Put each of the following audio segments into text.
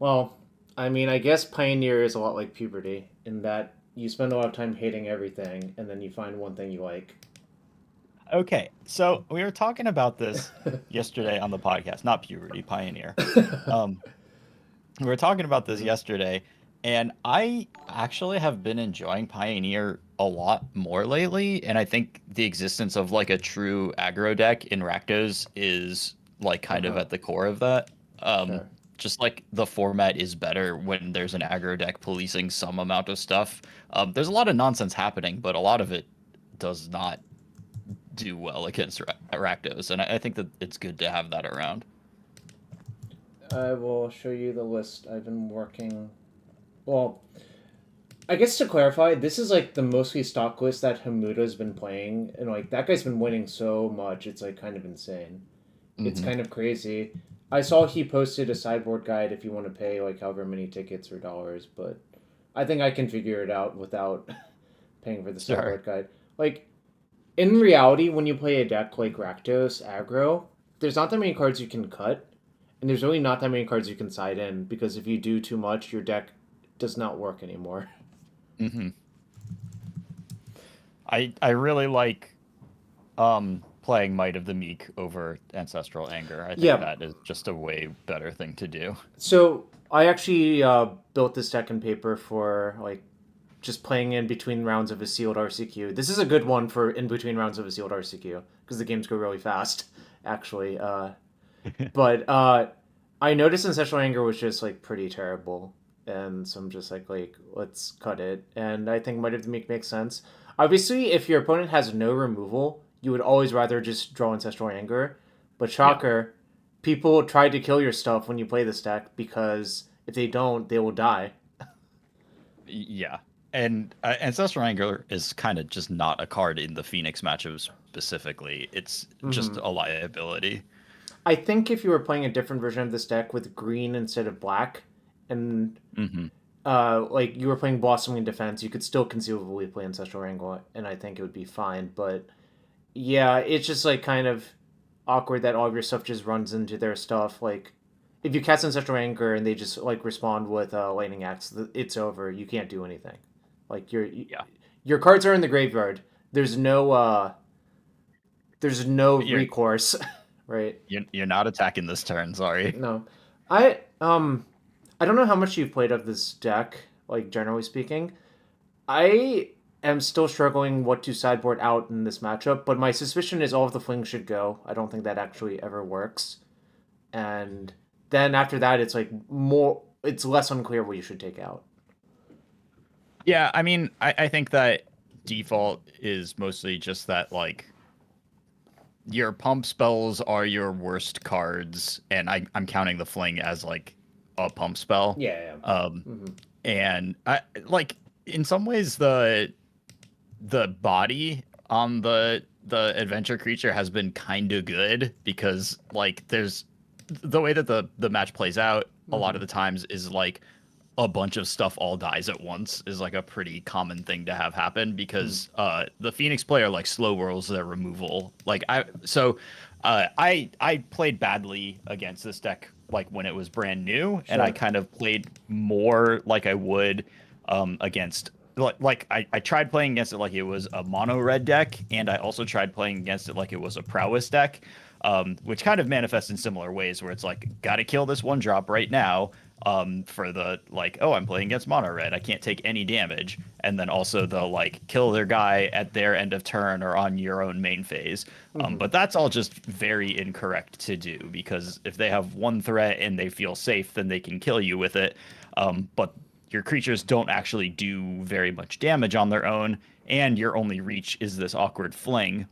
Well, I mean, I guess Pioneer is a lot like puberty in that you spend a lot of time hating everything, and then you find one thing you like. Okay, so we were talking about this yesterday on the podcast, not puberty, Pioneer. Um, we were talking about this Mhm. yesterday, and I actually have been enjoying Pioneer a lot more lately, and I think the existence of like a true aggro deck in Rakdos is like kind of Uh-huh. at the core of that. Um, Sure. just like the format is better when there's an aggro deck policing some amount of stuff. There's a lot of nonsense happening, but a lot of it does not do well against Rakdos, and I think that it's good to have that around. I will show you the list I've been working. Well, I guess to clarify, this is like the mostly stock list that Hamuda's been playing, and like that guy's been winning so much, it's like kind of insane. It's Hmm. kind of crazy. I saw he posted a sideboard guide if you want to pay like however many tickets or dollars, but I think I can figure it out without paying for the Sure. sideboard guide. Like in reality, when you play a deck like Rakdos Aggro, there's not that many cards you can cut, and there's really not that many cards you can side in because if you do too much, your deck does not work anymore. Hmm. I really like playing Might of the Meek over Ancestral Anger. I think Yeah, that is just a way better thing to do. so I actually built this deck in paper for like just playing in between rounds of a sealed RCQ. This is a good one for in between rounds of a sealed RCQ because the games go really fast, actually. But I noticed Ancestral Anger was just like pretty terrible, and so I'm just like let's cut it. And I think Might of the Meek makes sense. Obviously, if your opponent has no removal, you would always rather just draw Ancestral Anger. But Yeah. shocker, people try to kill your stuff when you play this deck because if they don't, they will die. Yeah. And Ancestral Anger is kind of just not a card in the Phoenix matchup specifically. It's just Hmm. a liability. I think if you were playing a different version of this deck with green instead of black, and Hmm. like you were playing Blossoming Defense, you could still conceivably play Ancestral Wrangle, and I think it would be fine. But yeah, it's just like kind of awkward that all of your stuff just runs into their stuff. Like if you cast Ancestral Anger and they just like respond with Lightning Axe, it's over. You can't do anything. Like Yeah. your cards are in the graveyard. There's no there's no You're recourse, right? you're not attacking this turn, sorry. No, I I don't know how much you've played of this deck. Like generally speaking, I am still struggling what to sideboard out in this matchup. But my suspicion is all of the flings should go. I don't think that actually ever works. And then after that, it's like more. It's less unclear what you should take out. Yeah, I mean, I think that default is mostly just that like your pump spells are your worst cards, and I'm counting the fling as like a pump spell. Yeah, yeah. Um, Mm-hmm. and I like in some ways the body on the adventure creature has been kind of good because like there's the way that the match plays out a lot of Mm-hmm. the times is like a bunch of stuff all dies at once is like a pretty common thing to have happen Mm. because the Phoenix player like slow rolls their removal. I played badly against this deck like when it was brand new, and I Sure. kind of played more like I would against I tried playing against it like it was a mono red deck, and I also tried playing against it like it was a prowess deck, which kind of manifests in similar ways where it's like, gotta kill this one drop right now, for the like, oh, I'm playing against mono red, I can't take any damage, and then also the like kill their guy at their end of turn or on your own main phase. Mm-hmm. But that's all just very incorrect to do because if they have one threat and they feel safe, then they can kill you with it. But your creatures don't actually do very much damage on their own, and your only reach is this awkward fling.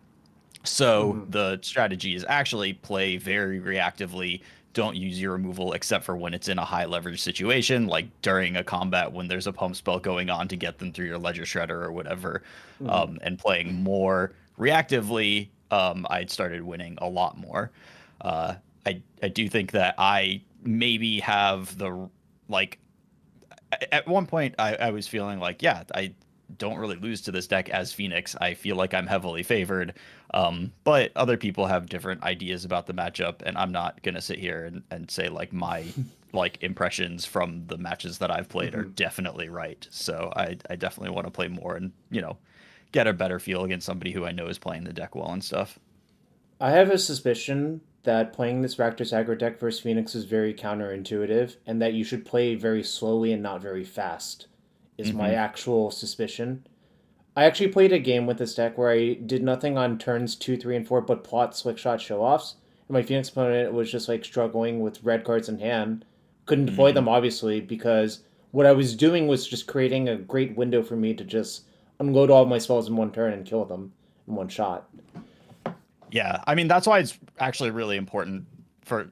So Mm-hmm. the strategy is actually play very reactively. Don't use your removal except for when it's in a high leverage situation, like during a combat when there's a pump spell going on to get them through your ledger shredder or whatever. Mm-hmm. And playing more reactively, I'd started winning a lot more. Uh, I do think that I maybe have the like at one point I was feeling like, yeah, I don't really lose to this deck as Phoenix. I feel like I'm heavily favored. But other people have different ideas about the matchup, and I'm not gonna sit here and say like my like impressions from the matches that I've played are Hmm. definitely right. So I definitely want to play more and, get a better feel against somebody who I know is playing the deck well and stuff. I have a suspicion that playing this Rakdos Aggro deck versus Phoenix is very counterintuitive, and that you should play very slowly and not very fast, is my Hmm. actual suspicion. I actually played a game with this deck where I did nothing on turns 2, 3, and 4 but plot slick shot show offs. And my Phoenix opponent was just like struggling with red cards in hand. Couldn't deploy Hmm. them, obviously, because what I was doing was just creating a great window for me to just unload all of my spells in one turn and kill them in one shot. Yeah, I mean that's why it's actually really important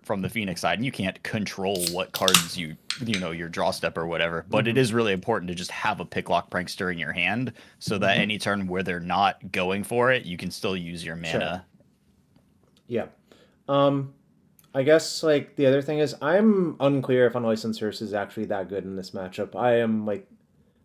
from the Phoenix side. And you can't control what cards your draw step or whatever, but it Mm-hmm. is really important to just have a picklock prankster in your hand so that Mm-hmm. any turn where they're not going for it, you can still use your Sure. mana. Yeah. Um, I guess like the other thing is I'm unclear if Unlicensed Hearse is actually that good in this matchup. I am like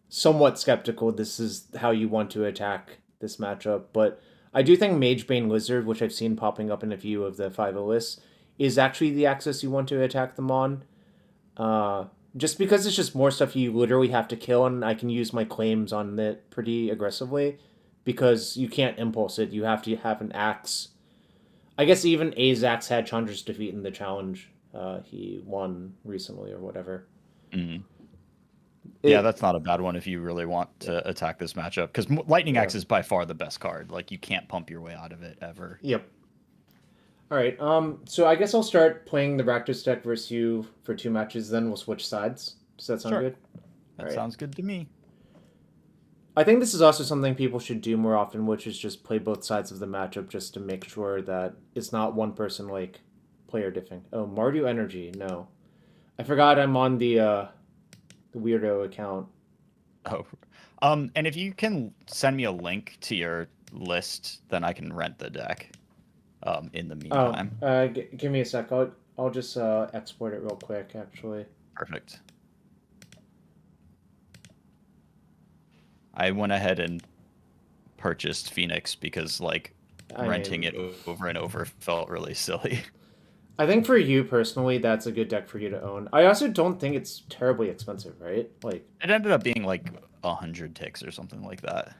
somewhat skeptical this is how you want to attack this matchup, but I do think Magebane Lizard, which I've seen popping up in a few of the 5 lists, is actually the axis you want to attack them on. Uh, just because it's just more stuff you literally have to kill, and I can use my claims on it pretty aggressively because you can't impulse it. You have to have an axe. I guess even Azax had Chandra's defeat in the challenge. He won recently or whatever. Mhm. Yeah, It that's not a bad one if you really want to attack this matchup because Lightning yeah. Axe is by far the best card. Like you can't pump your way out of it ever. Yep. All right. So I guess I'll start playing the Rakdos deck versus you for 2 matches. Then we'll switch sides. Does that sound Sure, good? All that right. sounds good to me. I think this is also something people should do more often, which is just play both sides of the matchup just to make sure that it's not one person like player diffing. Oh, Mardu Energy. No, I forgot I'm on the weirdo account. Oh, and if you can send me a link to your list, then I can rent the deck. In the Oh, meantime, give me a sec. I'll just export it real quick. Actually, perfect. I went ahead and purchased Phoenix because like I renting mean, it over and over felt really silly. I think for you personally, that's a good deck for you to own. I also don't think it's terribly expensive, right? Like It ended up being like 100 ticks or something like that.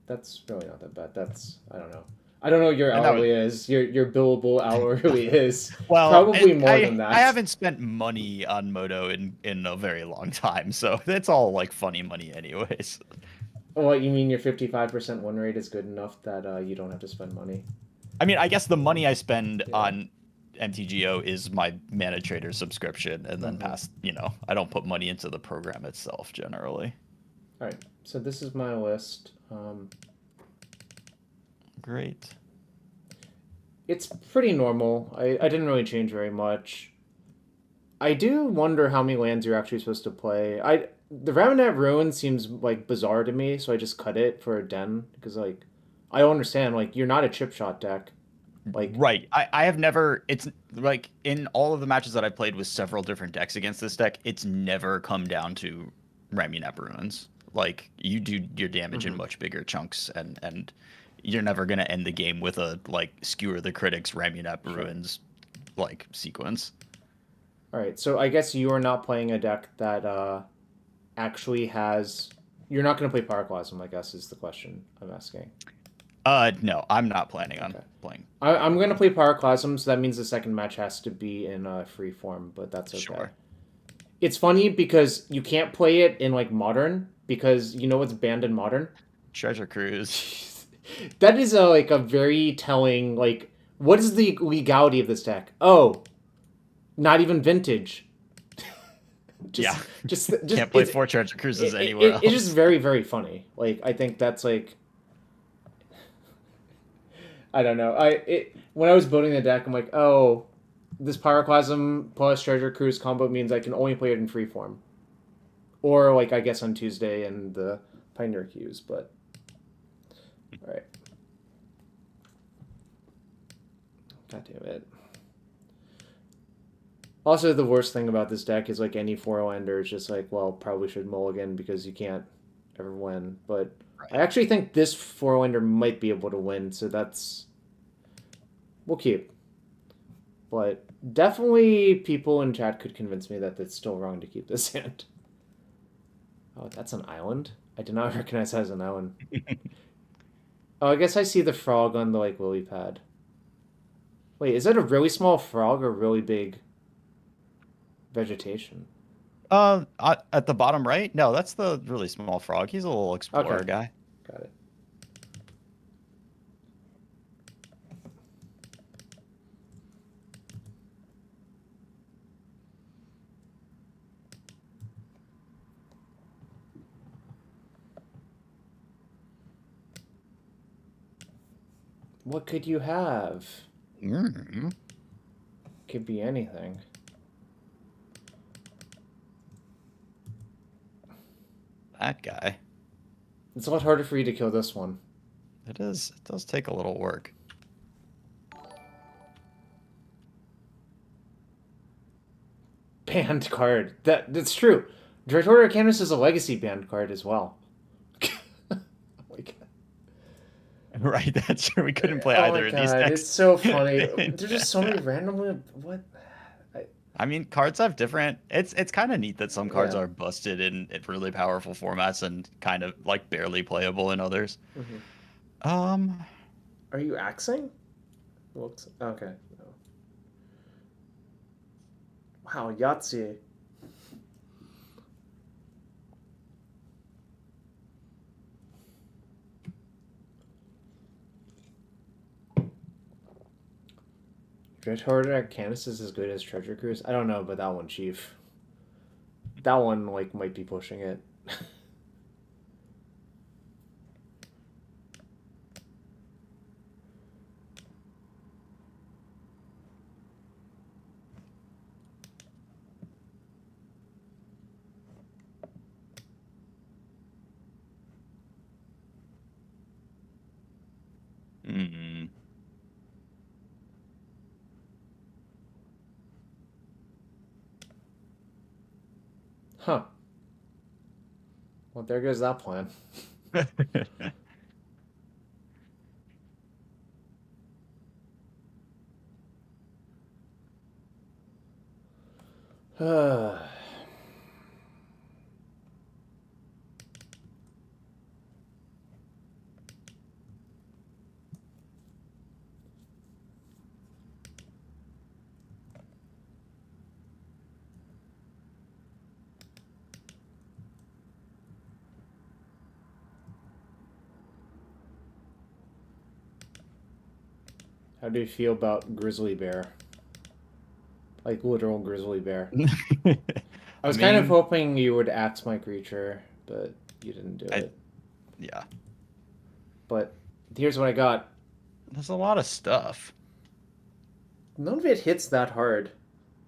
that's really not that bad. That's I don't know. I don't know what your And that was hourly is. Your billable hourly is well, probably more than I that. haven't spent money on Moto in a very long time, so it's all like funny money anyways. What you mean? Your 55% win rate is good enough that you don't have to spend money. I mean, I guess the money I spend Yeah. on MTGO is my Mana Trader subscription, and then Mm-hmm. past, I don't put money into the program itself generally. All right. So this is my list. Great. It's pretty normal. I didn't really change very much. I do wonder how many lands you're actually supposed to play. The Ramonette Ruin seems like bizarre to me, so I just cut it for a den because like I don't understand. Like you're not a chip shot deck. Like Right. I have never, it's like in all of the matches that I played with several different decks against this deck, it's never come down to Ramunap Ruins. Like you do your damage in mhm. much bigger chunks and you're never gonna end the game with a like skewer the critics Ramunap Sure. Ruins like sequence. All right. So I guess you are not playing a deck that actually has. You're not going to play Pyroclasm. I guess is the question I'm asking. No, I'm not planning on Okay. playing I'm going to Pyroclasm. play Pyroclasm, so that means the second match has to be in free form, but that's okay. Sure. It's funny because you can't play it in like modern because you know what's banned in modern. Treasure Cruise. That is like a very telling like what is the legality of this deck? Oh, not even vintage. Yeah. Just Can't play four Treasure Cruises anywhere it's just else. very funny. Like I think that's like I don't know. When I was building the deck, I'm like, oh, this Pyroclasm plus Treasure Cruise combo means I can only play it in free form, or like I guess on Tuesday and the Pioneer queues. But all right, god damn it. Also, the worst thing about this deck is like any four lander is just like, well, probably should mulligan because you can't ever win. But I Right. actually think this four lander might be able to win, so that's we'll keep. But Definitely people in chat could convince me that it's still wrong to keep this hand. Oh, that's an island? I did not recognize that as an island. Oh, I guess I see the frog on the, like, lily pad. Wait, is that a really small frog or really big vegetation? At the bottom right? No, that's the really small frog. He's a little explorer Okay, guy. got it. What could you have? Mm, Could be anything. that guy. It's a lot harder for you to kill this one. It is. It does take a little work. Banned card. That's true. Direct Order of Canvas is a legacy banned card as well. Right, that's true. We couldn't play Oh either my of these god, decks. it's so funny. There's just so many randomly. What? I mean, cards have different. It's kind of neat that some cards Yeah. are busted in really powerful formats and kind of like barely playable in others. Mm-hmm. Um, Are you axing? Whoops. Okay. No. Wow, Yahtzee. Direct Order at Canvas is as good as Treasure Cruise. I don't know, but that one, Chief. That one like might be pushing it. mm, Huh. Well, there goes that plan. How do you feel about Grizzly Bear? Like literal Grizzly Bear. I I was kind of mean, hoping you would axe my creature, but you didn't do I it. yeah. But here's what I got. There's a lot of stuff. None of it hits that hard.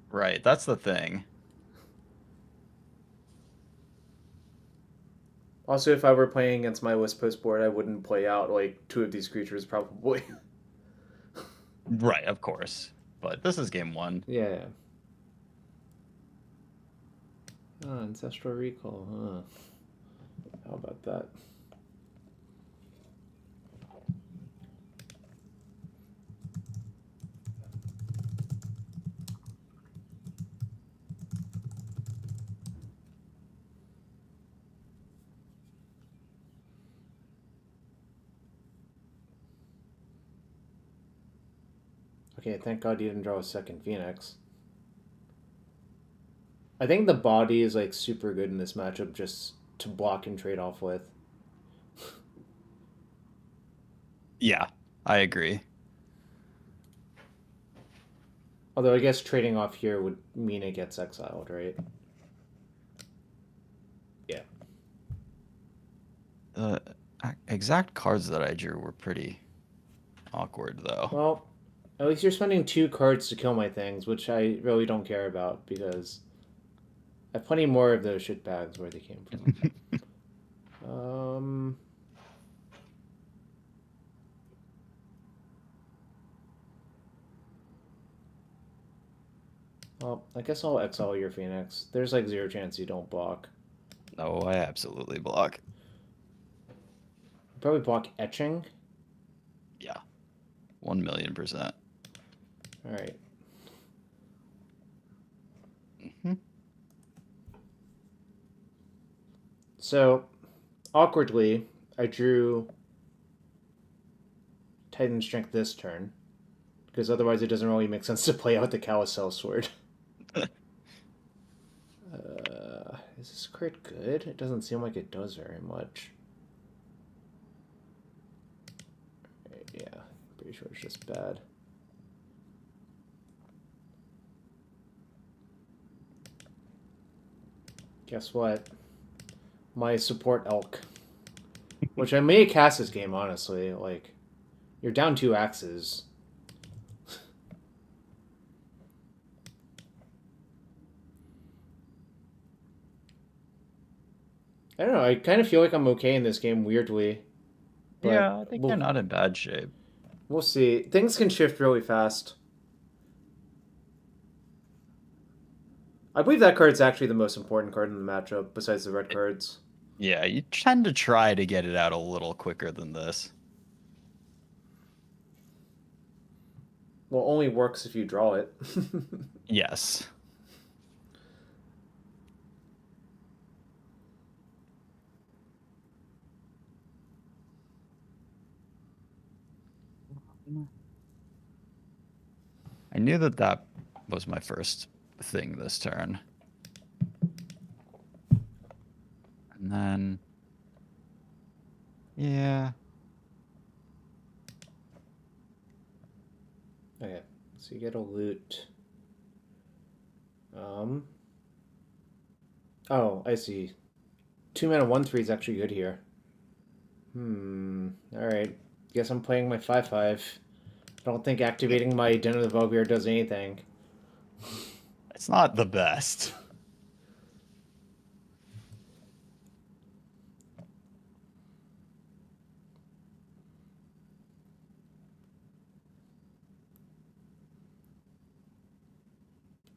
Right, that's the thing. Also, if I were playing against my West Post board, I wouldn't play out like two of these creatures probably. Right, of course. But this is game one. Yeah. Oh, Ancestral Recall, huh? How about that? Okay, thank God you didn't draw a second Phoenix. I think the body is like super good in this matchup just to block and trade off with. Yeah, I agree. Although I guess trading off here would mean it gets exiled, right? Yeah. The exact cards that I drew were pretty awkward, though. Well, at least you're spending 2 cards to kill my things, which I really don't care about because I have plenty more of those shitbags where they came from. Um. Well, I guess I'll exile your Phoenix. There's like 0 chance you don't block. No, I absolutely block. Probably block Etching. Yeah, 1,000,000%. All right. So, awkwardly, I drew Titan Strength this turn, because otherwise it doesn't really make sense to play out the Carousel Sword. Is this card good? It doesn't seem like it does very much. Yeah, pretty sure it's just bad. Guess what? My support elk. Which I may cast this game, honestly. Like, you're down 2 axes. I don't know, I kind of feel like I'm okay in this game, weirdly. But Yeah, I think you're not in bad shape. we'll see. Things can shift really fast. I believe that card's actually the most important card in the matchup, besides the red cards. Yeah, you tend to try to get it out a little quicker than this. Well, only works if you draw it. Yes. I knew that that was my first thing this turn. And then, yeah. Okay, so you get a loot. Oh, I see. 2 mana 1/3 is actually good here. Alright. Guess I'm playing my 5/5. I don't think activating my Den of the Vogir does anything. It's not the best.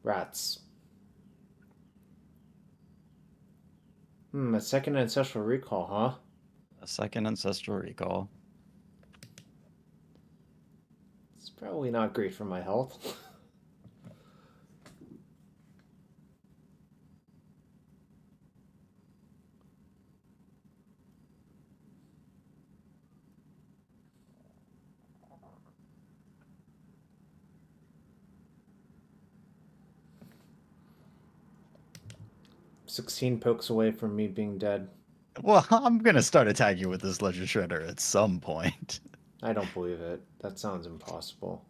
Rats. A second Ancestral Recall, huh? A second Ancestral Recall. It's probably not great for my health. 16 pokes away from me being dead. Well, I'm gonna start attacking with this Ledger Shredder at some point. I don't believe it. That sounds impossible.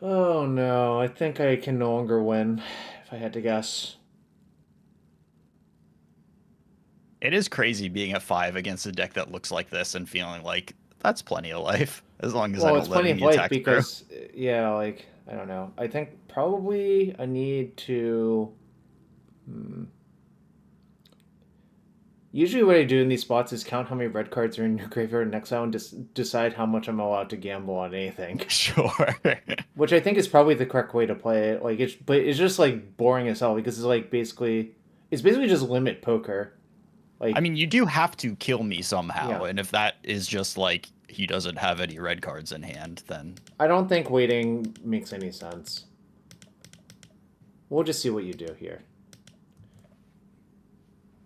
Oh no, I think I can no longer win, if I had to guess. It is crazy being at 5 against a deck that looks like this and feeling like that's plenty of life, as long as I Well, don't it's let plenty of any life attacks through. because, yeah, like, I don't know. I think probably I need to. Usually, what I do in these spots is count how many red cards are in your graveyard and exile and just decide how much I'm allowed to gamble on anything. Sure. Which I think is probably the correct way to play it. Like, but it's just like boring as hell because it's like it's basically just limit poker. I Like, mean, you do have to kill me somehow, yeah, and if that is just like he doesn't have any red cards in hand, then I don't think waiting makes any sense. We'll just see what you do here.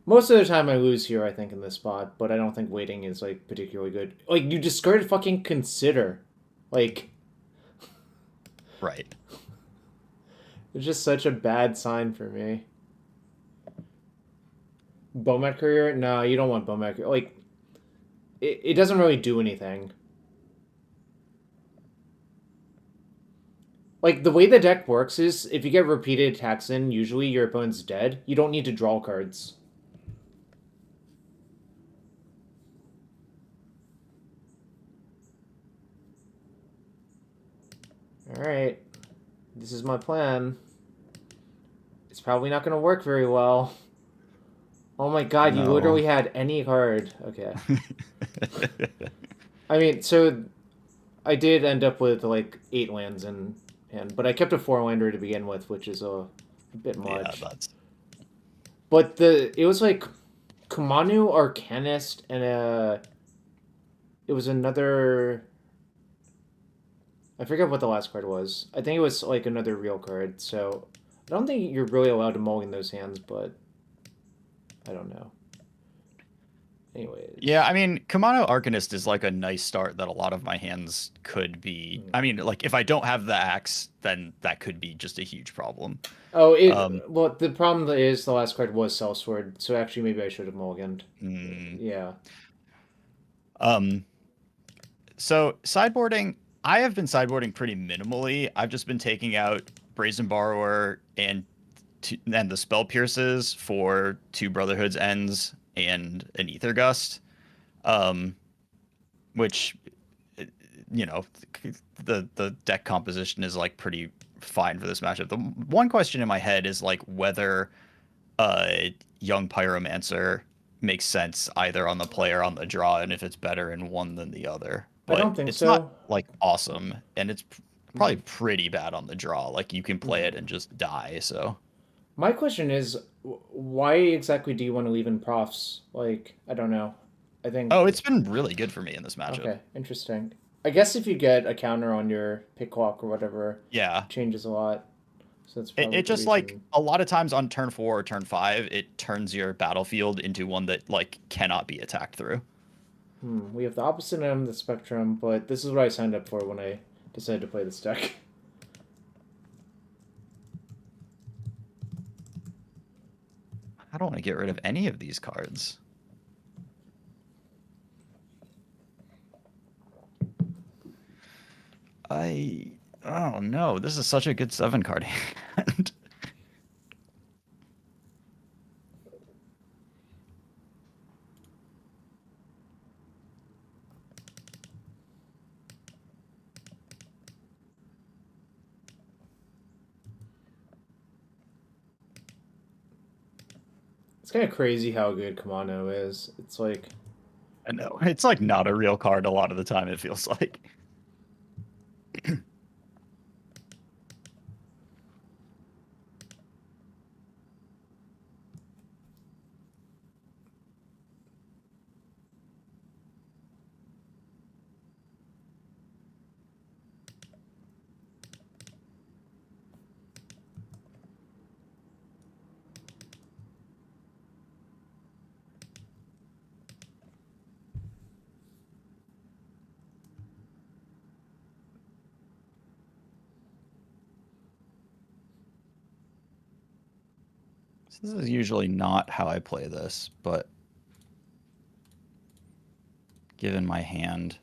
Most of the time I lose here, I think, in this spot, but I don't think waiting is, like, particularly good. Like, you discard fucking Consider. Like, right. it's just such a bad sign for me. Bomat Courier? No, you don't want Bomat Courier. Like, it doesn't really do anything. Like, the way the deck works is, if you get repeated attacks in, usually your opponent's dead. You don't need to draw cards. Alright. This is my plan. It's probably not going to work very well. Oh my god, you No. literally had any card. Okay. I mean, so I did end up with like 8 lands in hand, but I kept a 4-lander to begin with, which is a bit Yeah, much. that's But it was like Kumanu Arcanist and it was another. I forget what the last card was. I think it was like another real card. So I don't think you're really allowed to mulligan those hands, but I don't know. Yeah, I Anyways. mean, Kamano Arcanist is like a nice start that a lot of my hands could be. Hmm. I mean, like if I don't have the axe, then that could be just a huge problem. Oh, Um, well, the problem is the last card was Sellsword, so actually maybe I should have mulliganed. mm, Yeah. um, so sideboarding, I have been sideboarding pretty minimally. I've just been taking out Brazen Borrower and the Spell Pierces for two Brotherhood's Ends and an Ether Gust, um, which you know, the deck composition is like pretty fine for this matchup. The one question in my head is like whether young Pyromancer makes sense either on the play or on the draw, and if it's better in one than the other. I But don't think it's not so. like awesome, and it's probably Hmm. pretty bad on the draw. Like you can play it Hmm. and just die. So My question is, why exactly do you want to leave in profs? Like, I don't know. I oh, think it's been really good for me in this matchup. okay, interesting. I guess if you get a counter on your pick clock or whatever, Yeah, changes a lot. So that's it probably the just like reason. a lot of times on turn 4 or turn 5, it turns your battlefield into one that like cannot be attacked through. We have the opposite end of the spectrum, but this is what I signed up for when I decided to play this deck. I don't want to get rid of any of these cards. I oh no, this is such a good 7 card hand. It's kind of crazy how good Kamano is. It's like, I know. It's like not a real card a lot of the time, it feels like. This is usually not how I play this, but given my hand,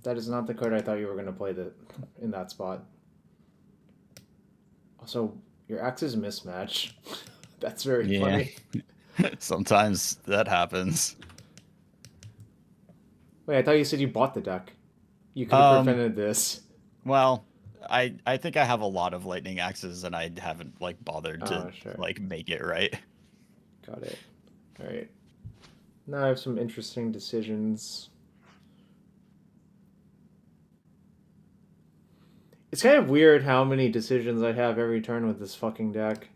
that is not the card I thought you were going to play in that spot. Also, your axes mismatch. That's very yeah, funny. sometimes that happens. Wait, I thought you said you bought the deck. You could have Um, prevented this. well, I think I have a lot of lightning axes and I haven't like bothered to Oh, sure. like make it right. Got it. All right. Now I have some interesting decisions. It's kind of weird how many decisions I have every turn with this fucking deck.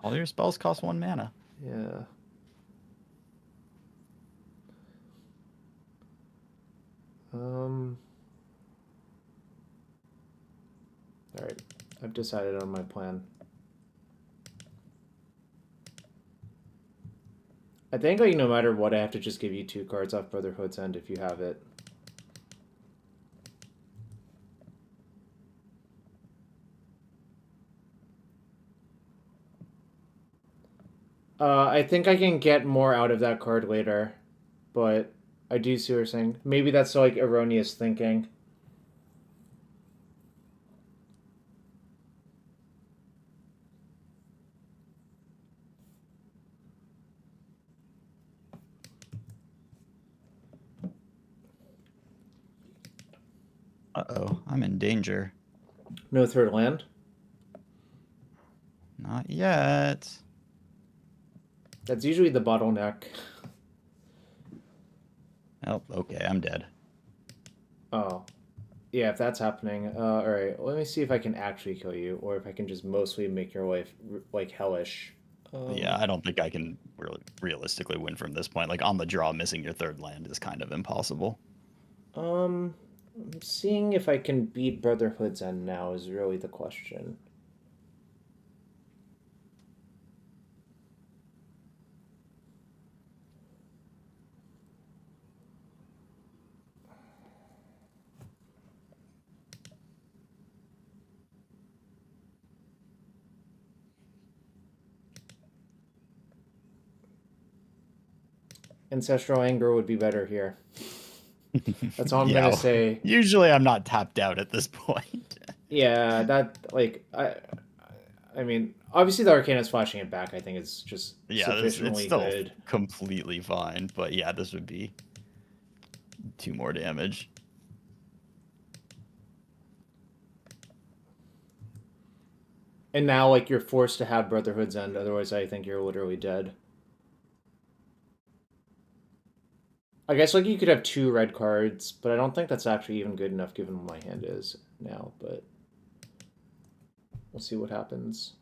All your spells cost 1 mana. Yeah. Um. All right. I've decided on my plan. I think like no matter what, I have to just give you 2 cards off Brotherhood's End if you have it. I think I can get more out of that card later, but I do see what you're saying. Maybe that's like erroneous thinking. Uh-oh, I'm in danger. No third land. Not yet. That's usually the bottleneck. Oh, okay, I'm dead. Oh, yeah. If that's happening, all right. Let me see if I can actually kill you, or if I can just mostly make your life like hellish. Yeah, Um, I don't think I can really realistically win from this point. Like on the draw, missing your third land is kind of impossible. um, I'm seeing if I can beat Brotherhood's End now is really the question. Ancestral Anger would be better here. That's all I'm Yeah, gonna well, say. usually I'm not tapped out at this point. Yeah, that like I mean, obviously the Arcanus flashing it back I think is just Yeah, it's sufficiently still good. completely fine, but yeah, this would be 2 more damage. And now like you're forced to have Brotherhood's End, otherwise I think you're literally dead. I guess like you could have two red cards, but I don't think that's actually even good enough given what my hand is now, but we'll see what happens.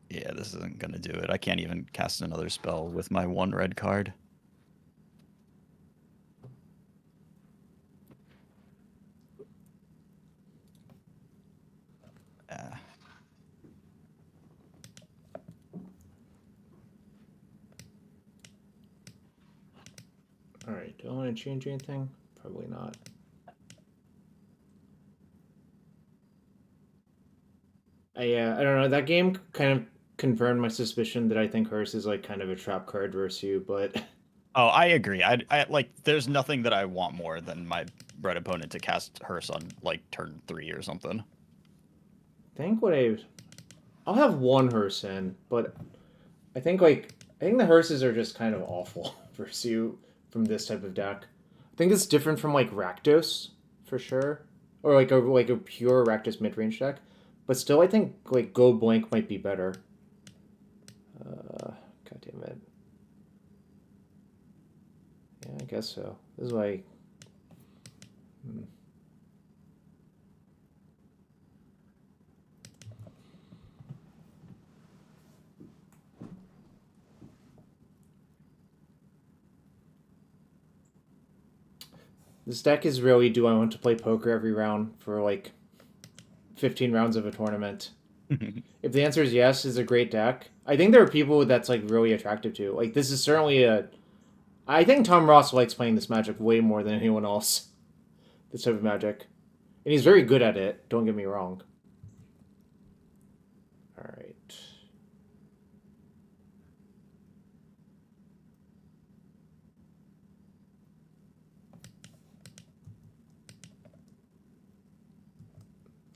Yeah, this isn't gonna do it. I can't even cast another spell with my 1 red card. Uh, Alright, do I want to change anything? Probably not. I don't know. That game kind of confirmed my suspicion that I think Hearse is like kind of a trap card versus you, but oh, I agree. I like. There's nothing that I want more than my red opponent to cast Hearse on like turn 3 or something. I think I'll have one Hearse in, but I think the Hearses are just kind of awful versus you from this type of deck. I think it's different from like Rakdos for sure, or like a pure Rakdos mid range deck, but still I think like Go Blank might be better. God damn it. Yeah, I guess so. This is why. Hmm. This deck is really do I want to play poker every round for like 15 rounds of a tournament? If the answer is yes, is a great deck. I think there are people that's like really attractive to. Like this is certainly a. I think Tom Ross likes playing this Magic way more than anyone else. This type of Magic, and he's very good at it. Don't get me wrong. All right.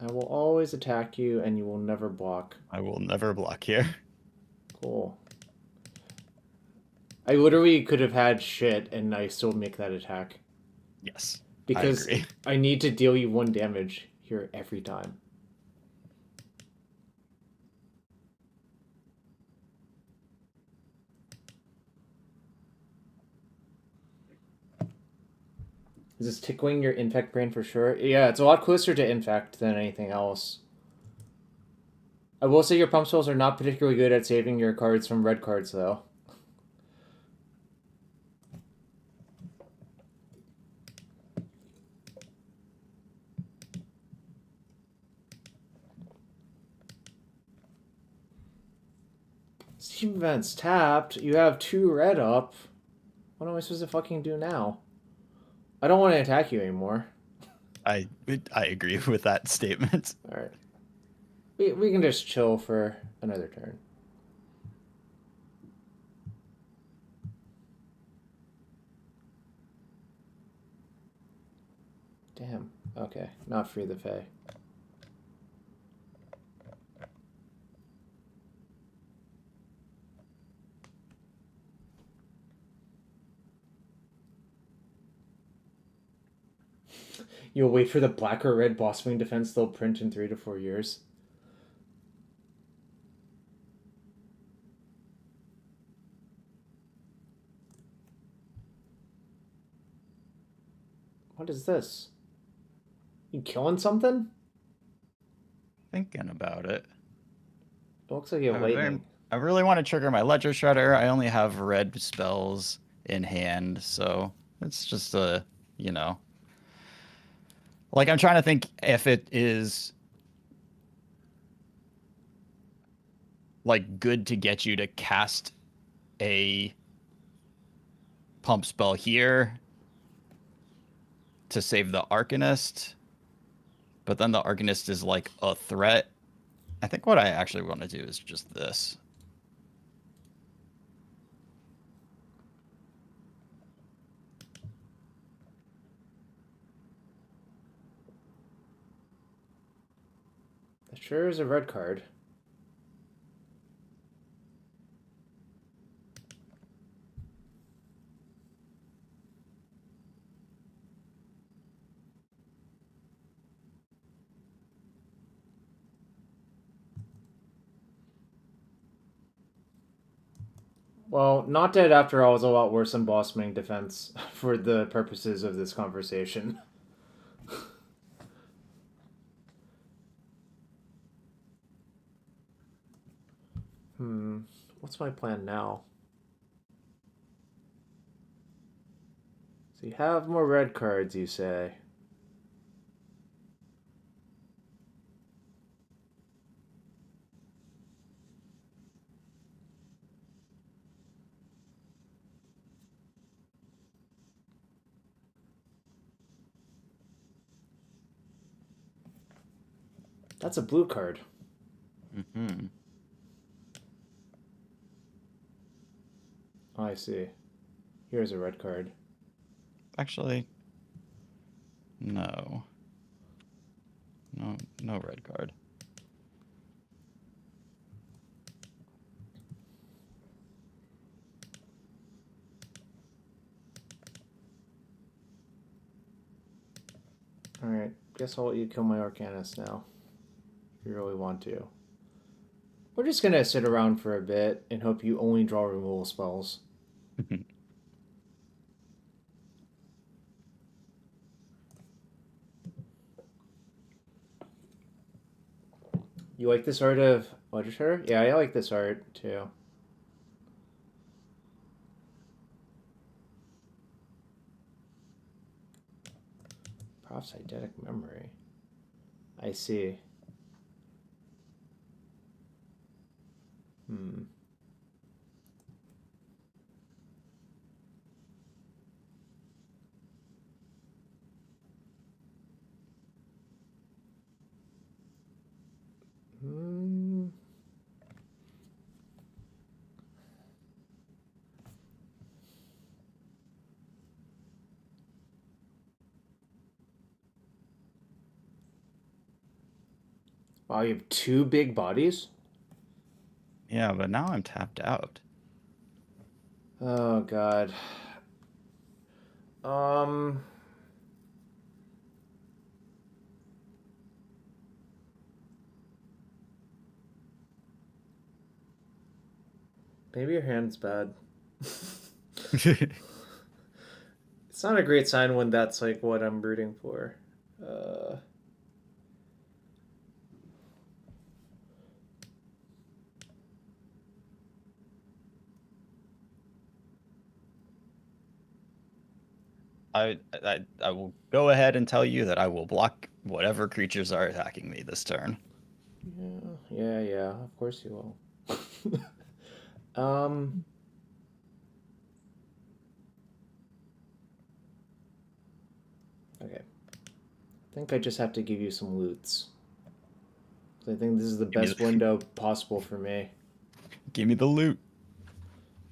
I will always attack you, and you will never block. I will never block here. Cool. I literally could have had shit, and I still make that attack Yes, I because agree. I need to deal you one damage here every time. Is this tickling your infect brain for sure? Yeah, it's a lot closer to infect than anything else. I will say your pump spells are not particularly good at saving your cards from red cards, though. Steam events tapped. You have two red up. What am I supposed to fucking do now? I don't want to attack you anymore. I I agree with that statement. All right, we can just chill for another turn. Damn. Okay, not free the Fae. You'll wait for the black or red boss wing defense they'll print in 3 to 4 years. What is this? You killing something? Thinking about it. It looks like you have lightning. I really want to trigger my Ledger Shredder. I only have red spells in hand, so it's just a, you know. Like I'm trying to think if it is like good to get you to cast a pump spell here to save the Arcanist, but then the Arcanist is like a threat. I think what I actually want to do is just this. That sure is a red card. Well, not dead after all is a lot worse than blossoming defense for the purposes of this conversation. What's my plan now? So you have more red cards, you say. That's a blue card. Mm-hmm. Oh, I see. Here's a red card. Actually, no. No, no red card. Alright, guess I'll let you kill my Arcanist now. If you really want to. We're just gonna sit around for a bit and hope you only draw removal spells. You like this art of Legislature? Yeah, I like this art too. Prof's eidetic memory. I see. Hmm. Hmm. Wow, you have two big bodies? Yeah, but now I'm tapped out. Oh god. Um Maybe your hand's bad. It's not a great sign when that's like what I'm rooting for. Uh I will go ahead and tell you that I will block whatever creatures are attacking me this turn. yeah, of course you will. um okay. I think I just have to give you some loots. I think this is the Give me best window possible for me. give me the loot.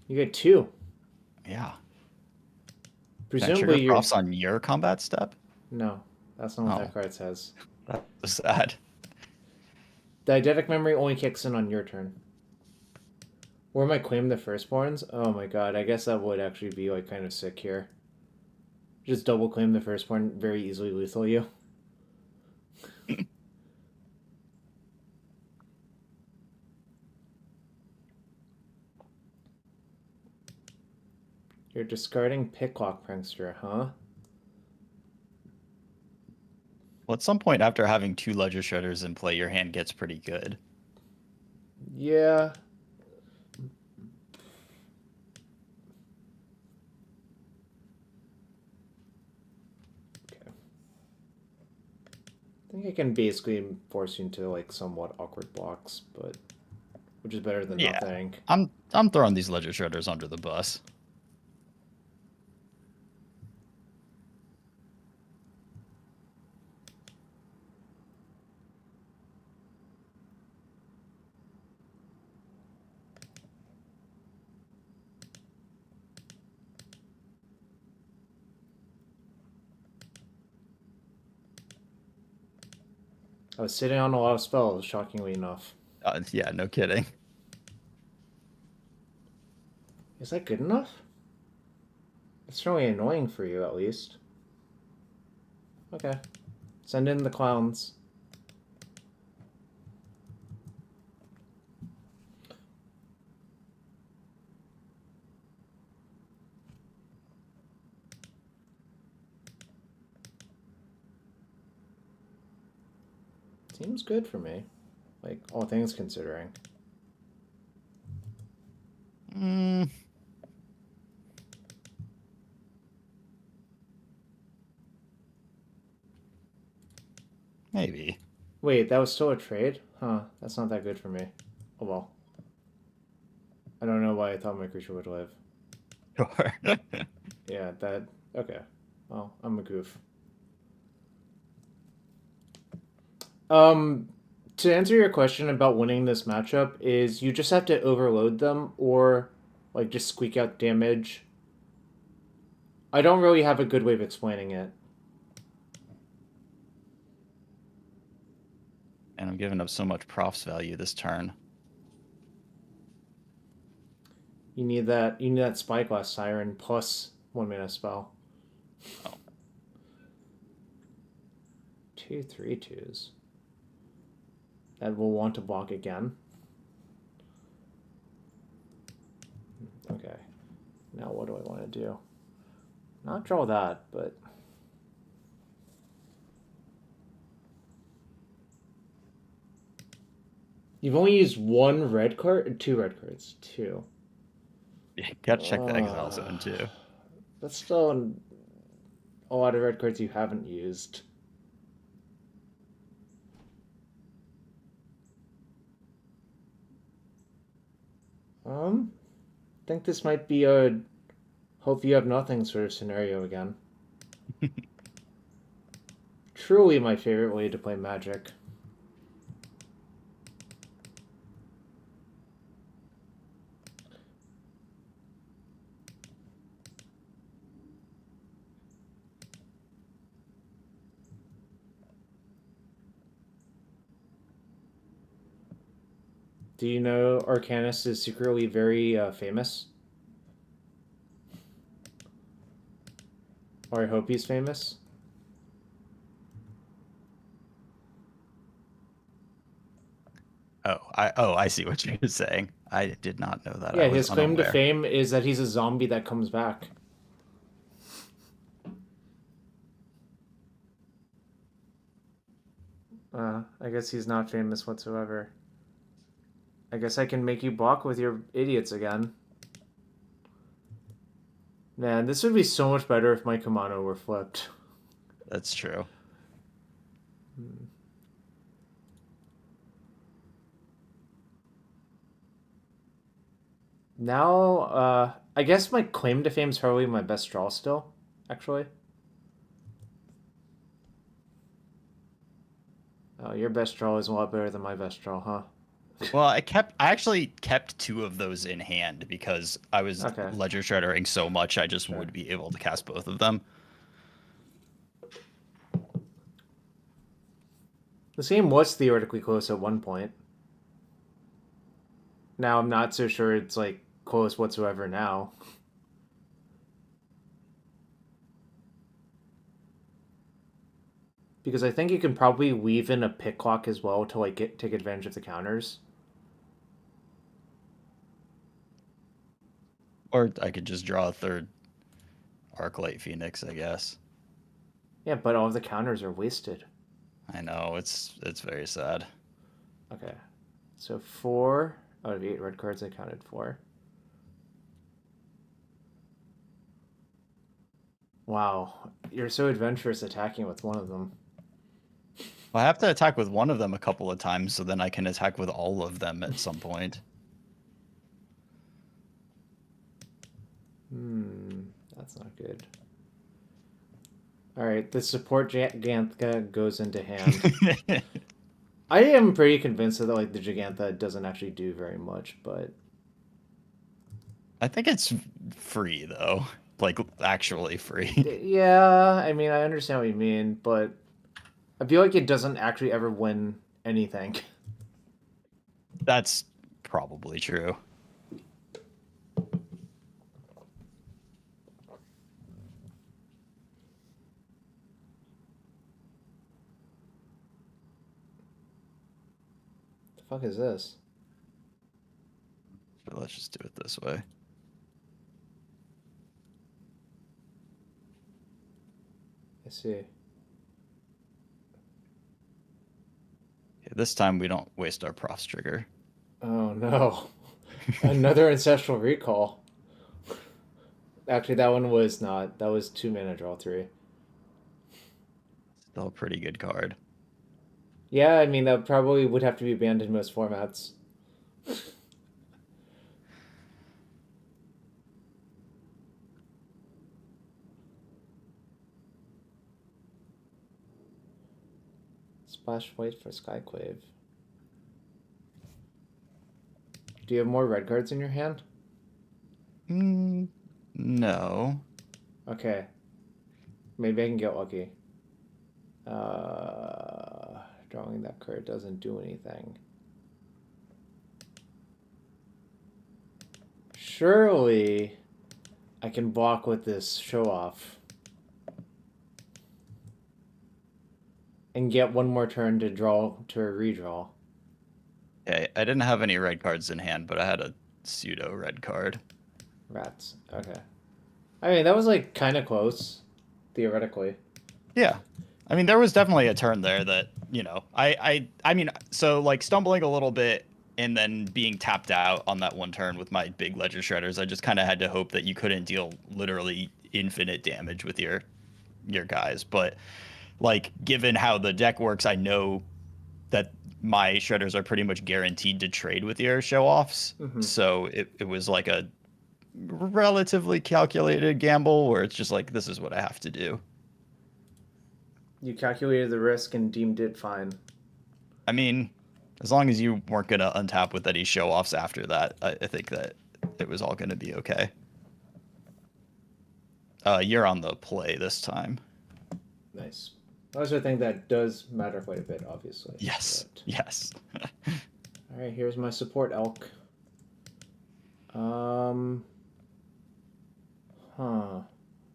You get two. Yeah. Can I trigger Presumably you're props on your combat step? no, that's not what Oh, that card says. that's sad. The eidetic memory only kicks in on your turn. Or am I claim the firstborns? Oh my god, I guess that would actually be like kind of sick here. Just double claim the firstborn, very easily lethal you. You're discarding Picklock Prankster, huh? Well, at some point after having two Ledger Shredders in play, your hand gets pretty good. Yeah. Okay. think I can basically force you into like somewhat awkward blocks, but which is better than Yeah. nothing. I'm throwing these ledger shredders under the bus. I was sitting on a lot of spells, shockingly enough. Yeah, no kidding. Is that good enough? It's really annoying for you, at least. Okay. Send in the clowns. Seems good for me. Like, all things considering. Mm, maybe. Wait, that was still a trade? Huh, that's not that good for me. Oh well. I don't know why I thought my creature would live. Sure. Yeah, that... Okay. Well, I'm a goof. Um, to answer your question about winning this matchup is you just have to overload them or like just squeak out damage. I don't really have a good way of explaining it. And I'm giving up so much profs value this turn. You need that Spyglass Siren plus 1 mana spell. Oh, 2/3/2s. That will want to block again. Okay. Now what do I want to do? Not draw that, but you've only used one red card or two red cards? Two. yeah, gotta check the exile Uh, zone too. that's still a lot of red cards you haven't used. I think this might be a hope you have nothing sort of scenario again. Truly my favorite way to play Magic. Do you know Arcanist is secretly very famous? Or I hope he's famous. I see what you're saying. I did not know that. I Yeah, was his claim to unaware. fame is that he's a zombie that comes back. I guess he's not famous whatsoever. I guess I can make you block with your idiots again. Man, this would be so much better if my Kamano were flipped. That's true. Now, I guess my claim to fame is probably my best draw still, actually. Oh, your best draw is a lot better than my best draw, huh? Well, I actually kept two of those in hand because I was Okay, ledger shreddering so much I just sure. would be able to cast both of them. This game was theoretically close at one point. Now I'm not so sure it's like close whatsoever now. Because I think you can probably weave in a pick clock as well to like take advantage of the counters. Or I could just draw a third Arclight Phoenix, I guess. Yeah, but all of the counters are wasted. I know, it's very sad. Okay. So 4 out of 8 red cards I counted for. Wow. You're so adventurous attacking with one of them. I have to attack with one of them a couple of times, so then I can attack with all of them at some point. That's not good. All right, the support Gigantha goes into hand. I am pretty convinced that like the Gigantha doesn't actually do very much, but I think it's free though, like actually free. yeah, I mean I understand what you mean, but I feel like it doesn't actually ever win anything. That's probably true. The fuck is this? But let's just do it this way. I see. Okay, this time we don't waste our profs trigger. Oh no. Another ancestral recall. Actually, that one was not. That was 2 mana draw 3. Still a pretty good card. Yeah, I mean that probably would have to be banned in most formats. Splash white for Skyclave. Do you have more red cards in your hand? No. Okay. Maybe I can get lucky. Drawing that card doesn't do anything. Surely I can block with this show off. And get one more turn to draw to a redraw. Okay, I didn't have any red cards in hand, but I had a pseudo red card. Rats. Okay. I mean, that was like kind of close, theoretically. Yeah. I mean, there was definitely a turn there that, I mean, so like stumbling a little bit and then being tapped out on that one turn with my big ledger shredders, I just kind of had to hope that you couldn't deal literally infinite damage with your guys. But like given how the deck works, I know that my shredders are pretty much guaranteed to trade with your show offs. Mm-hmm. So it was like a relatively calculated gamble where it's just like, this is what I have to do. You calculated the risk and deemed it fine. I mean, as long as you weren't going to untap with any show offs after that, I think that it was all going to be okay. You're on the play this time. Nice. Those are things that does matter quite a bit, obviously. Yes. But... Yes. All right, here's my support elk. Huh.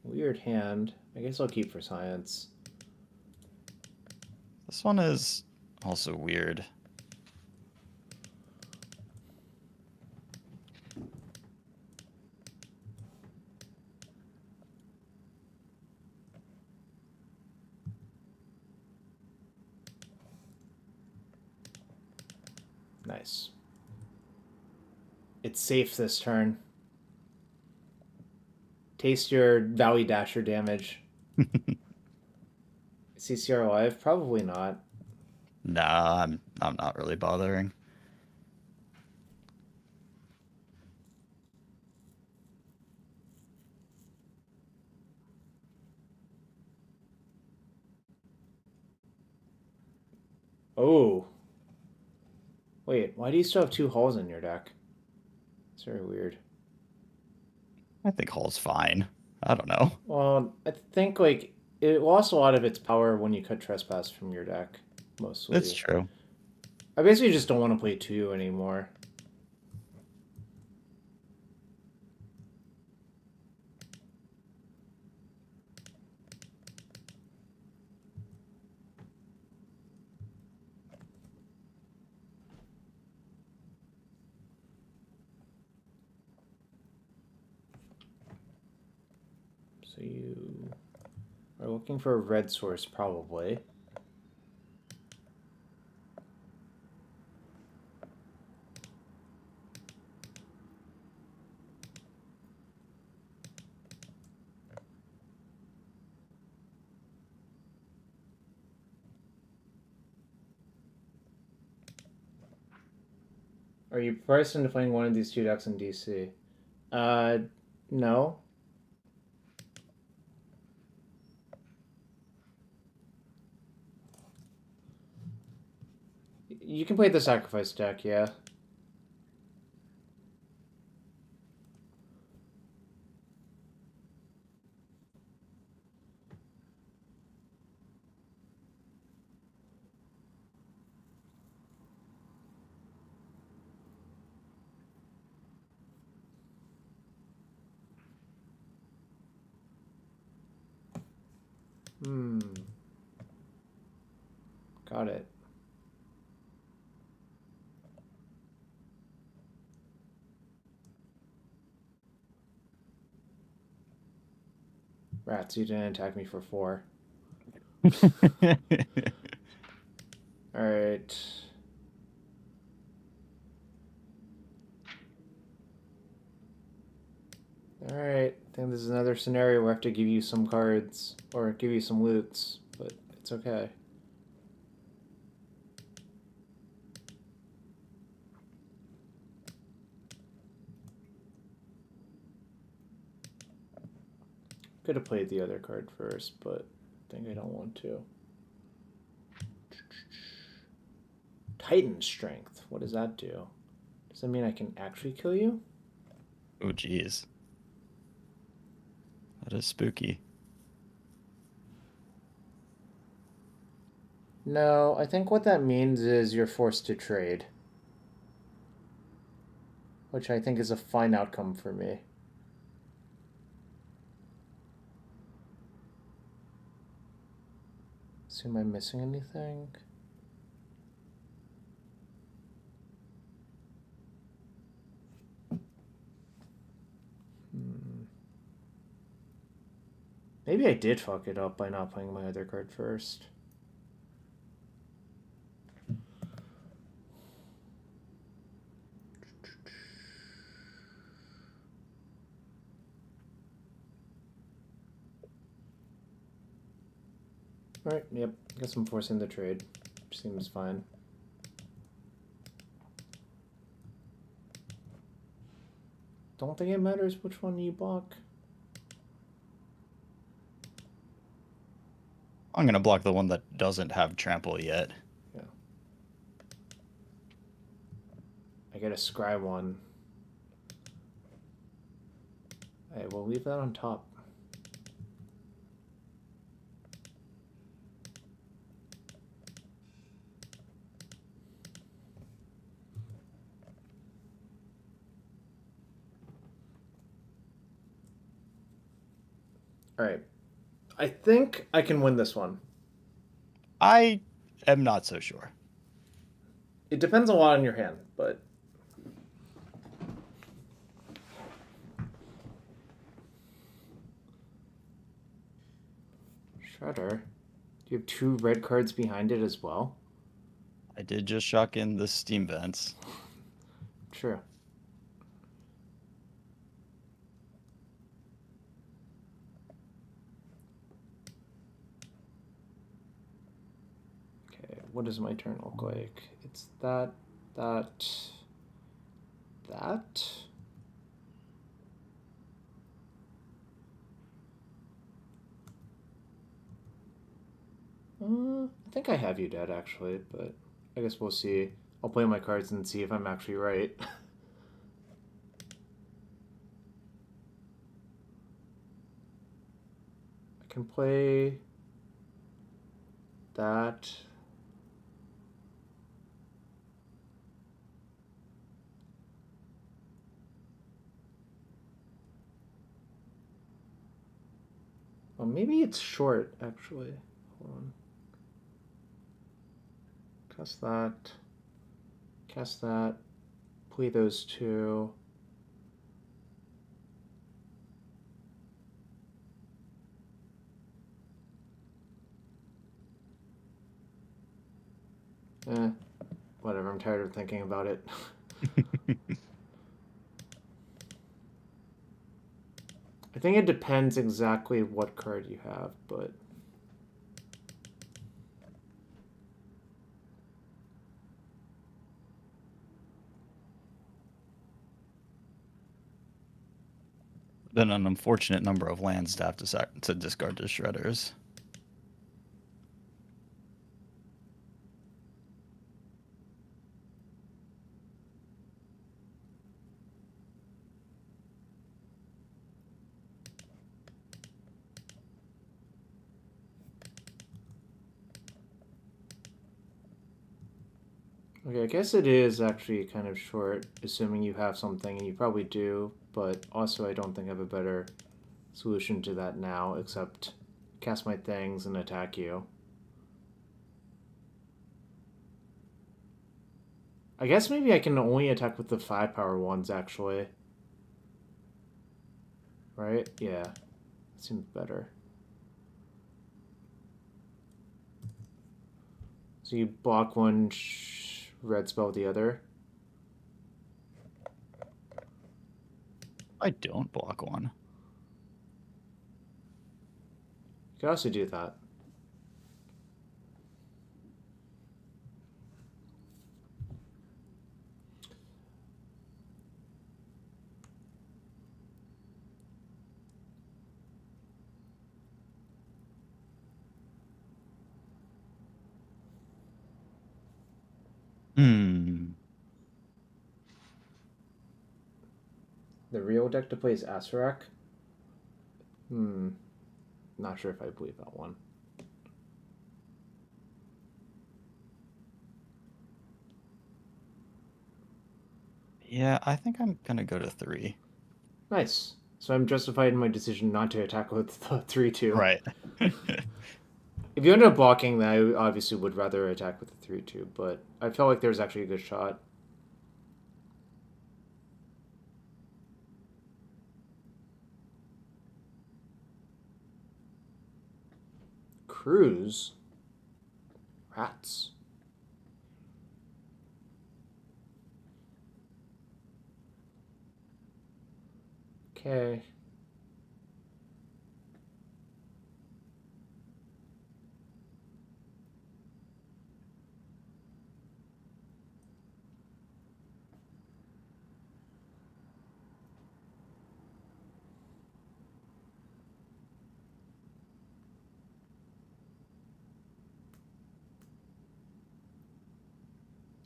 Weird hand. I guess I'll keep for science. This one is also weird. Nice. It's safe this turn. Taste your Valley Dasher damage. CCR live? Probably not. Nah, I'm not really bothering. Oh. Wait, why do you still have 2 hulls in your deck? It's very weird. I think Hall's fine. I don't know. Well, I think like it lost a lot of its power when you cut trespass from your deck, mostly. It's true. I basically just don't want to play 2 anymore. So you are looking for a red source, probably. Are you priced into playing one of these two decks in DC? Uh, no. You can play the sacrifice deck, yeah. Hmm. Got it. Rats, you didn't attack me for 4. Alright. Alright. I think this is another scenario where I have to give you some cards. Or give you some loots. But it's okay. Could have played the other card first, but I think I don't want to. Titan Strength. What does that do? Does that mean I can actually kill you? Oh, jeez. That is spooky. No, I think what that means is you're forced to trade. Which I think is a fine outcome for me. So am I missing anything? Maybe I did fuck it up by not playing my other card first. Alright, yep. Guess I'm forcing the trade. Seems fine. Don't think it matters which one you block. I'm going to block the one that doesn't have trample yet. Yeah. I get a scry one. I will leave that on top. Alright. I think I can win this one. I am not so sure. It depends a lot on your hand, but... Shredder? Do you have 2 red cards behind it as well? I did just shock in the steam vents. True. Okay, what does my turn look like? It's that... I think I have you dead, actually, but I guess we'll see. I'll play my cards and see if I'm actually right. I can play that. Well, maybe it's short, actually. Hold on. Cast that. Cast that. Play those 2. Whatever, I'm tired of thinking about it. I think it depends exactly what card you have, but... Then an unfortunate number of lands to have to discard to shredders. Okay, I guess it is actually kind of short, assuming you have something, and you probably do, but also I don't think I have a better solution to that now, except cast my things and attack you. I guess maybe I can only attack with the 5-power ones, actually. Right? Yeah. That seems better. So you block one, red spell the other. I don't block one. You could also do that. Hmm. The real deck to play is Asarak. Not sure if I believe that one. Yeah, I think I'm gonna go to 3. Nice. So I'm justified in my decision not to attack with the 3-2. Right. If you end up blocking, then I obviously would rather attack with the 3-2, but I felt like there's actually a good shot. Cruise? Rats. Okay.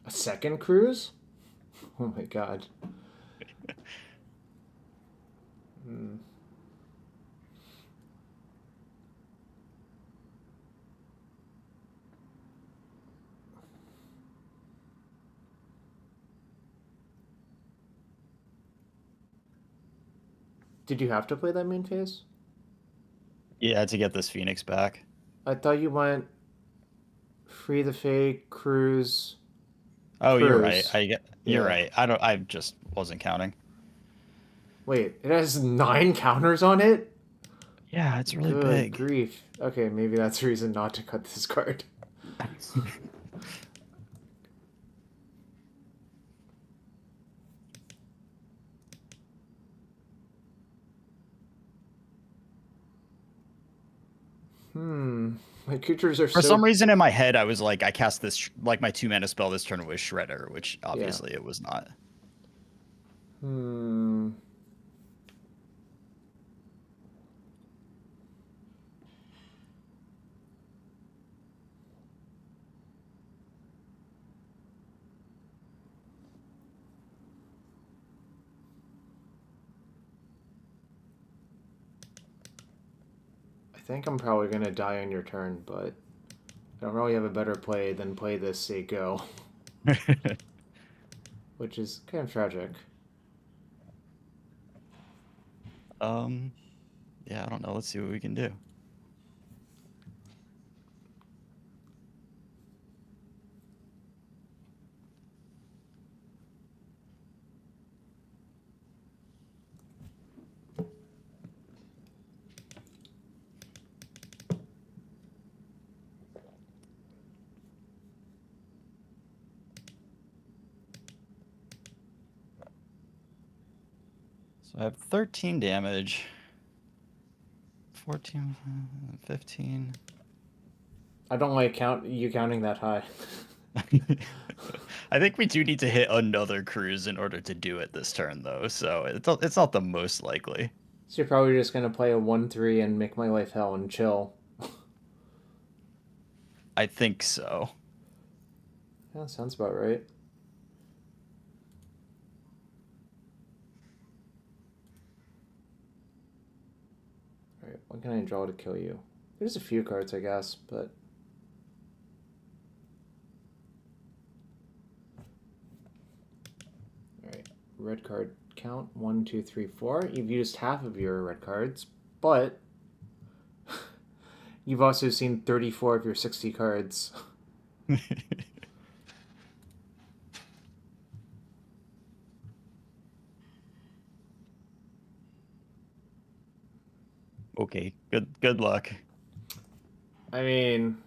A second cruise? Oh my god. Hmm. Did you have to play that main phase? Yeah, to get this Phoenix back. I thought you went free the Fae, cruise, Oh, you're right. cruise. You're Yeah. right. I just wasn't counting. Wait, it has 9 counters on it? Yeah, it's really Good big. grief. Okay, maybe that's a reason not to cut this card. My creatures are For some so... reason in my head, I was like, I cast this like my 2 mana spell this turn was Shredder, which Yeah. obviously it was not. Hmm. I think I'm probably going to die on your turn, but I don't really have a better play than play this, say go, which is kind of tragic. Yeah, I don't know. Let's see what we can do. So I have 13 damage. 14, 15. I don't like you counting that high. I think we do need to hit another cruise in order to do it this turn, though. So it's not the most likely. So you're probably just gonna play a 1/3 and make my life hell and chill. I think so. Yeah, sounds about right. Alright, what can I draw to kill you? There's a few cards, I guess, but... Alright, red card count. 1, 2, 3, 4. You've used half of your red cards, but... You've also seen 34 of your 60 cards. Okay, good luck. I mean...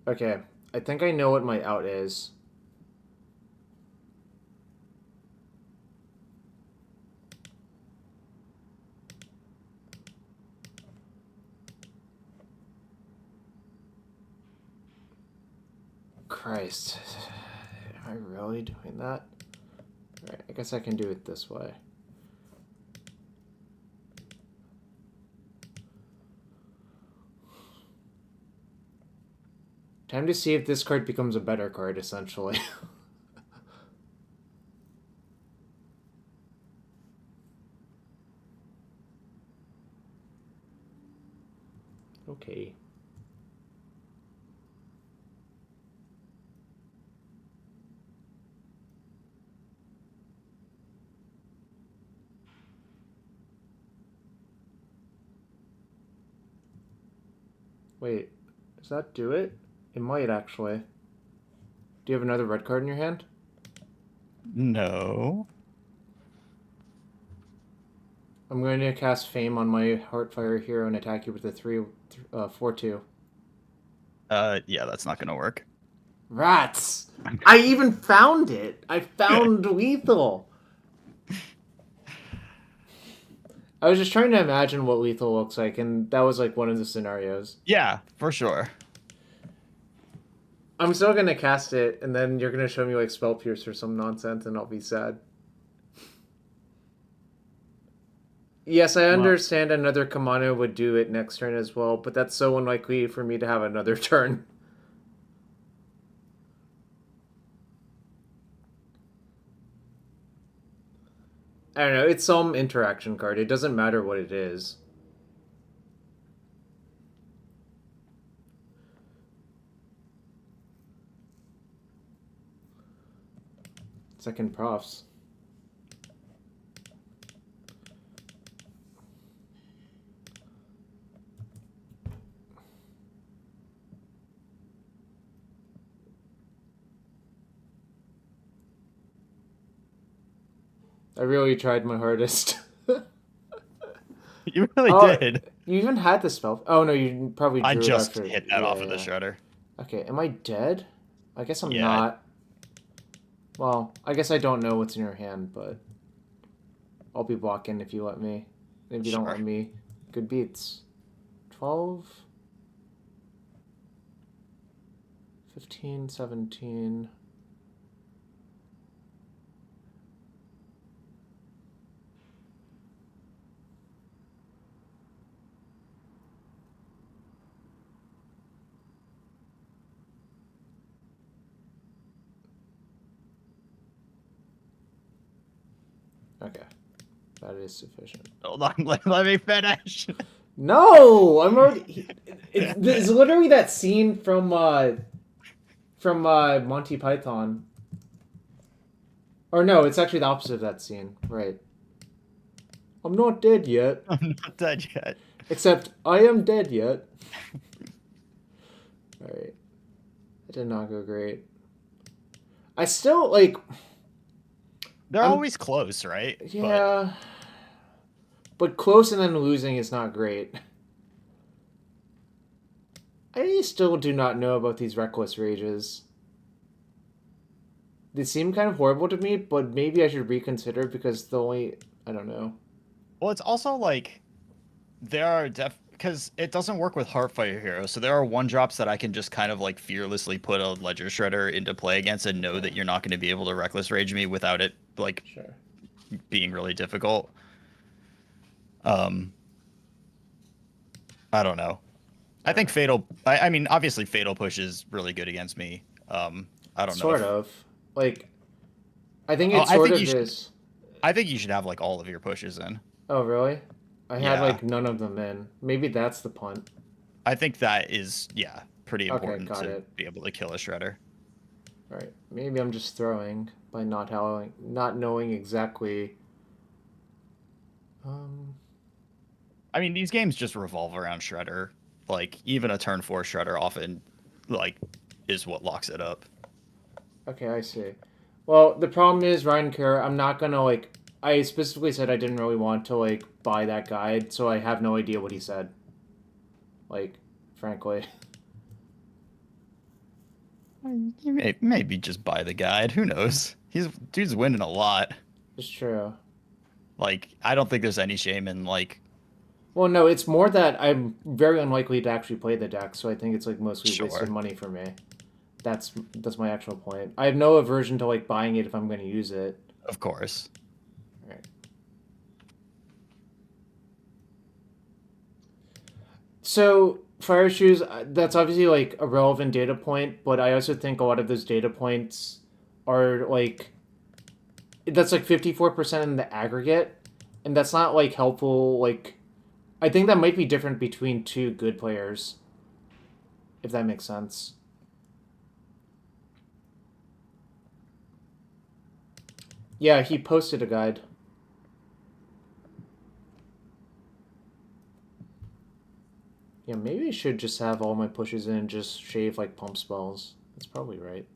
Okay, I think I know what my out is. Christ. Am I really doing that? Alright, I guess I can do it this way. Time to see if this card becomes a better card, essentially. Okay. Wait, does that do it? It might, actually. Do you have another red card in your hand? No. I'm going to cast Fame on my Heartfire hero and attack you with a 4/2. Yeah, that's not gonna work. Rats! I even found it! I found lethal! I was just trying to imagine what lethal looks like, and that was like one of the scenarios. Yeah, for sure. I'm still gonna cast it, and then you're gonna show me like Spell Pierce or some nonsense, and I'll be sad. Yes, I understand another Kamano would do it next turn as well, but that's so unlikely for me to have another turn. I don't know, it's some interaction card. It doesn't matter what it is. Second profs. I really tried my hardest. You really did. You even had the spell. Oh no, you probably drew I it just after. hit that off of the shredder. Okay, am I dead? I guess I'm Yeah. not. Well, I guess I don't know what's in your hand, but I'll be blocking if you let me. If you don't let me, good beats. 12, 15, 17. Okay, that is sufficient. Hold on, let me finish. No, I'm already. It's literally that scene from Monty Python. Or no, it's actually the opposite of that scene. Right. I'm not dead yet. I'm not dead yet. Except I am dead yet. Alright. That did not go great. I still like. They're always close, right? Yeah. But close and then losing is not great. I still do not know about these reckless rages. They seem kind of horrible to me, but maybe I should reconsider because the only... I don't know. Well, it's also like there are because it doesn't work with Heartfire Hero. So there are one drops that I can just kind of like fearlessly put a Ledger Shredder into play against and know that you're not going to be able to Reckless Rage me without it like Sure. being really difficult. Um, I don't know. I think Fatal. I mean, obviously, Fatal Push is really good against me. I don't know Sort if. of. Like, I think Oh, it sort of is. I think you should have like all of your pushes in. Oh, really? I had Yeah, like none of them in. Maybe that's the punt. I think that is pretty Okay, important got to it. be able to kill a shredder. All right. Maybe I'm just throwing by not knowing exactly. Um. I mean, these games just revolve around shredder. Like even a turn four shredder often like is what locks it up. Okay, I see. Well, the problem is Ryan Kerr. I'm not gonna like. I specifically said I didn't really want to like buy that guide, so I have no idea what he said. Like, frankly. You may maybe just buy the guide. Who knows? He's dude's winning a lot. It's true. Like I don't think there's any shame in like Well, no, it's more that I'm very unlikely to actually play the deck, so I think it's like mostly wasted sure, money for me. That's my actual point. I have no aversion to like buying it if I'm going to use it. of course. All right. So fire shoes, that's obviously like a relevant data point, but I also think a lot of those data points are like that's like 54% in the aggregate, and that's not like helpful. Like I think that might be different between two good players, if that makes sense. Yeah, he posted a guide. Yeah, maybe I should just have all my pushes in and just shave like pump spells. That's probably right.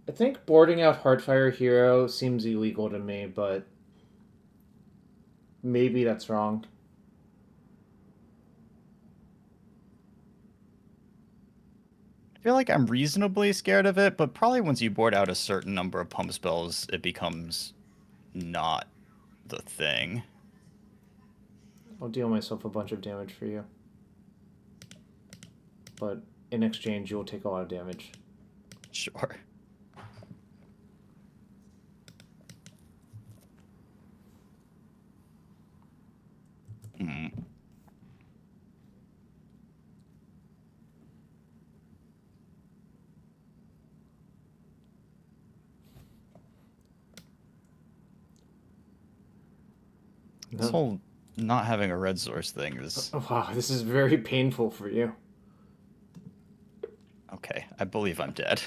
I think boarding out Hardfire Hero seems illegal to me, but maybe that's wrong. I feel like I'm reasonably scared of it, but probably once you board out a certain number of pump spells, it becomes not the thing. I'll deal myself a bunch of damage for you. But in exchange, you'll take a lot of damage. Sure. Hmm. This No. whole not having a red source thing is Wow, this is very painful for you. okay. I believe I'm dead.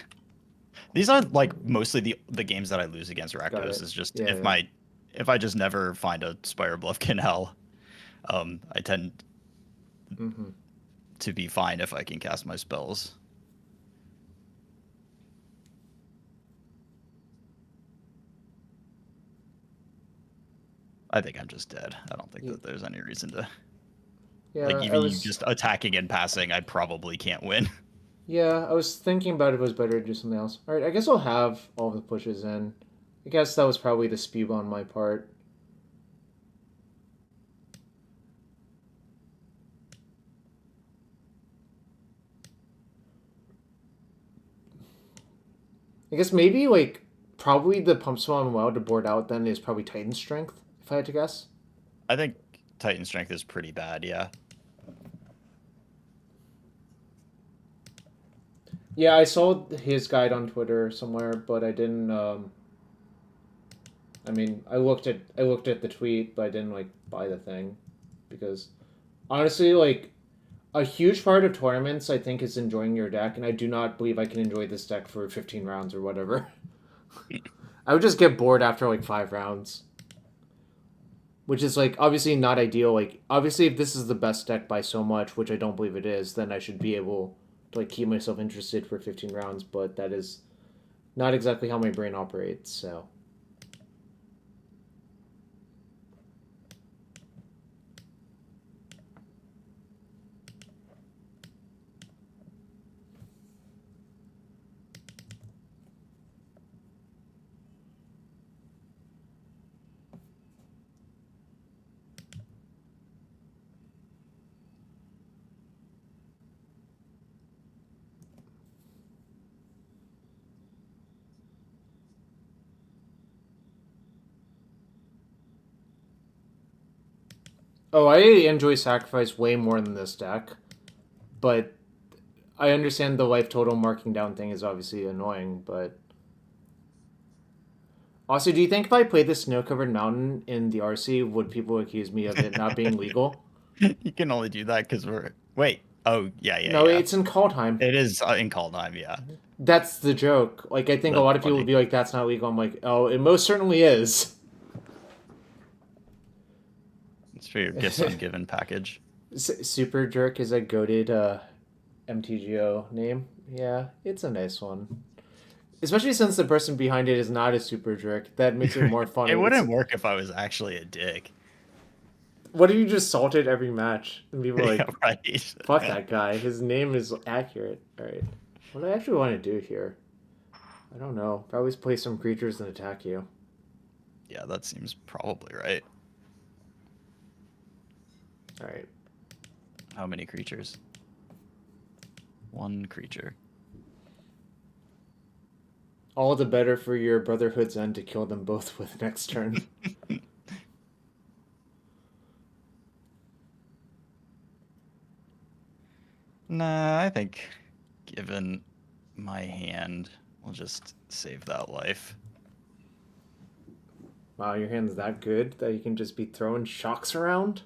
These are like mostly the games that I lose against Got Rakdos it. is just Yeah, yeah. if I just never find a Spire Bluff Canal, I tend Mm-hmm. to be fine if I can cast my spells. I think I'm just dead. I don't think Yeah, that there's any reason to like yeah, I even you was. just attacking and passing, I probably can't win. Yeah, I was thinking about if it was better to do something else. All right, I guess I'll have all the pushes in. I guess that was probably the spew on my part. I guess maybe like probably the pump spell I'm allowed to board out then is probably Titan Strength, if I had to guess. I think Titan Strength is pretty bad, yeah. Yeah, I saw his guide on Twitter somewhere, but I didn't. I mean, I looked at the tweet, but I didn't like buy the thing because honestly, like a huge part of tournaments, I think, is enjoying your deck, and I do not believe I can enjoy this deck for 15 rounds or whatever. I would just get bored after like 5 rounds, which is like obviously not ideal. Like obviously, if this is the best deck by so much, which I don't believe it is, then I should be able to like keep myself interested for 15 rounds. But that is not exactly how my brain operates. So Oh, I enjoy Sacrifice way more than this deck, but I understand the life total marking down thing is obviously annoying, but... Also, do you think if I played the Snow-Covered Mountain in the RC, would people accuse me of it not being legal? You can only do that because we're wait. Oh yeah, yeah, No, yeah. it's in Kaldheim. It is in Kaldheim, yeah. That's the joke. Like, I think a That's lot of people would funny. be like, that's not legal. I'm like, oh, it most certainly is. It's for your gifts ungiven package. Super Jerk is a goated MTGO name. Yeah, it's a nice one. Especially since the person behind it is not a super jerk. That makes it more It funny. It's wouldn't work if I was actually a dick. what if you just salted every match and people are Yeah, like, right. fuck that guy. His name is accurate. Alright. What do I actually want to do here? I don't know. Probably play some creatures and attack you. Yeah, that seems probably right. Alright. How many creatures? One creature. All the better for your Brotherhood's End to kill them both with next turn. Nah, I think given my hand, we'll just save that life. Wow, your hand's that good that you can just be throwing shocks around?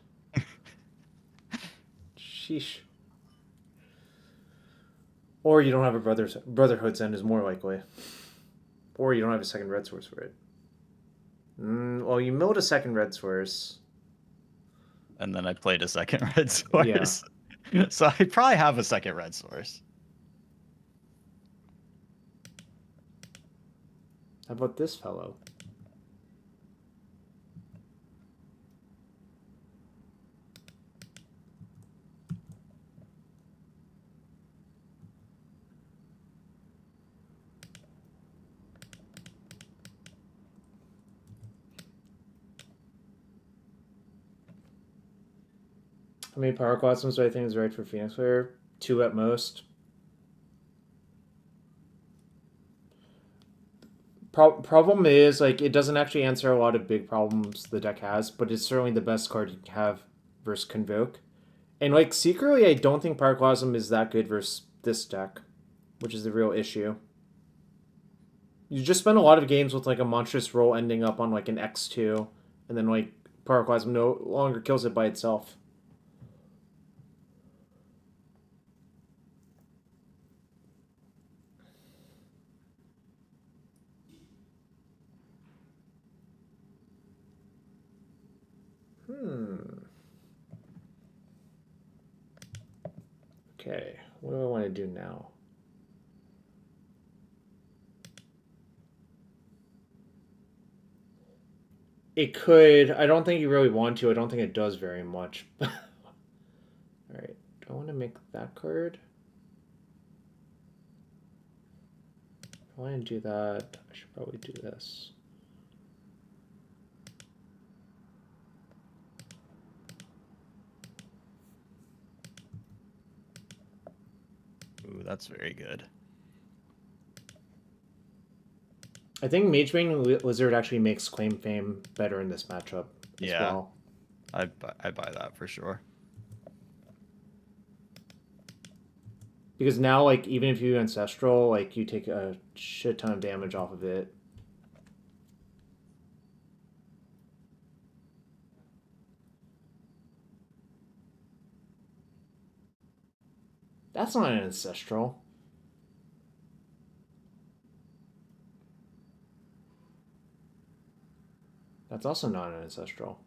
Sheesh. Or you don't have a Brotherhood's End is more likely. Or you don't have a second red source for it. Well, you milled a second red source. And then I played a second red Yeah. source. So I probably have a second red source. How about this fellow? How many power classrooms do I think is right for Phoenix player? 2 at most. Problem is, like, it doesn't actually answer a lot of big problems the deck has, but it's certainly the best card you can have versus Convoke. And, like, secretly, I don't think Pyroclasm is that good versus this deck, which is the real issue. You just spend a lot of games with, like, a monstrous roll ending up on, like, an X2, and then, like, Pyroclasm no longer kills it by itself. Okay, what do I want to do now? It could. I don't think you really want to. I don't think it does very much. Alright, do I want to make that card? If I want to do that, I should probably do this. Ooh, that's very good. I think Magebane Lizard actually makes Claim Fame better in this matchup as well. I buy that for sure. Because now, like, even if you Ancestral, like, you take a shit ton of damage off of it. That's not an Ancestral. That's also not an Ancestral.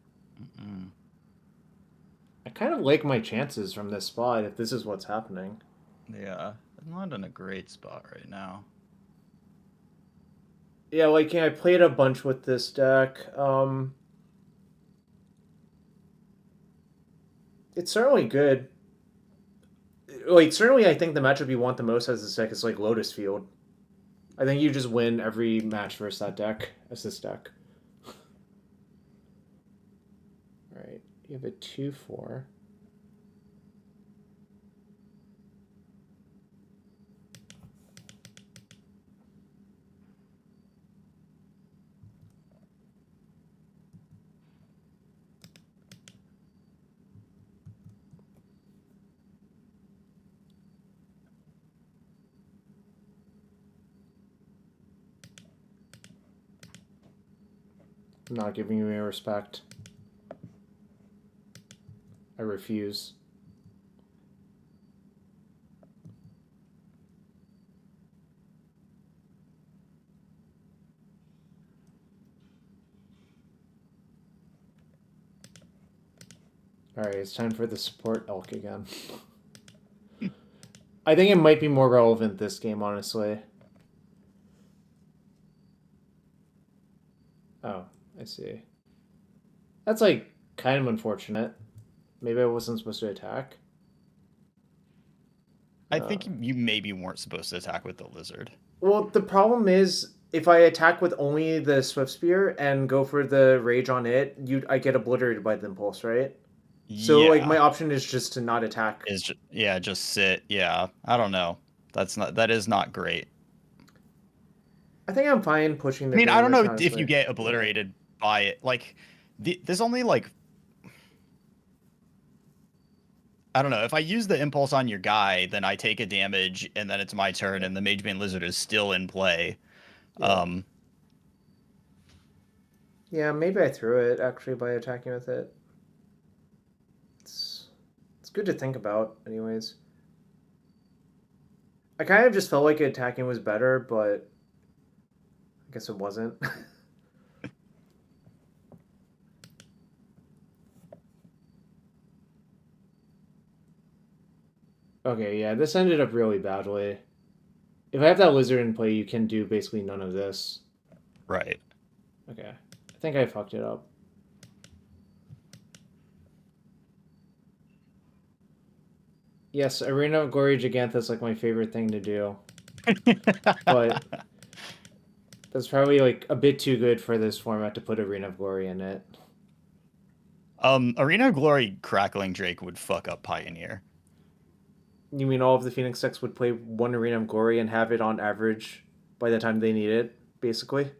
I kind of like my chances from this spot if this is what's happening. Yeah, I'm not in a great spot right now. Yeah, like, I played a bunch with this deck. It's certainly good. Like, certainly I think the matchup you want the most as this deck is, like, Lotus Field. I think you just win every match versus that deck as this deck. Alright, you have a 2-4. Not giving you any respect. I refuse. Alright, it's time for the support elk again. I think it might be more relevant this game, honestly. Oh, I see. That's, like, kind of unfortunate. Maybe I wasn't supposed to attack. I think you maybe weren't supposed to attack with the lizard. Well, the problem is, if I attack with only the Swift Spear and go for the Rage on it, I get obliterated by the Impulse, right? So, like, my Yeah. option is just to not attack. Just sit. Yeah. I don't know. That is not great. I think I'm fine pushing I the mean, I don't damage, know if you honestly. get obliterated by it. Like, there's only like, I don't know. If I use the impulse on your guy, then I take a damage, and then it's my turn, and the Magebane Lizard is still in play. Yeah. Yeah, maybe I threw it, actually, by attacking with it. It's good to think about, anyways. I kind of just felt like attacking was better, but I guess it wasn't. Okay, yeah, this ended up really badly. If I have that lizard in play, you can do basically none of this. Right. Okay. I think I fucked it up. Yes, Arena of Glory Gigantha is like my favorite thing to do. But that's probably like a bit too good for this format to put Arena of Glory in it. Arena of Glory Crackling Drake would fuck up Pioneer. You mean all of the Phoenix decks would play one Arena of Glory and have it on average by the time they need it, basically?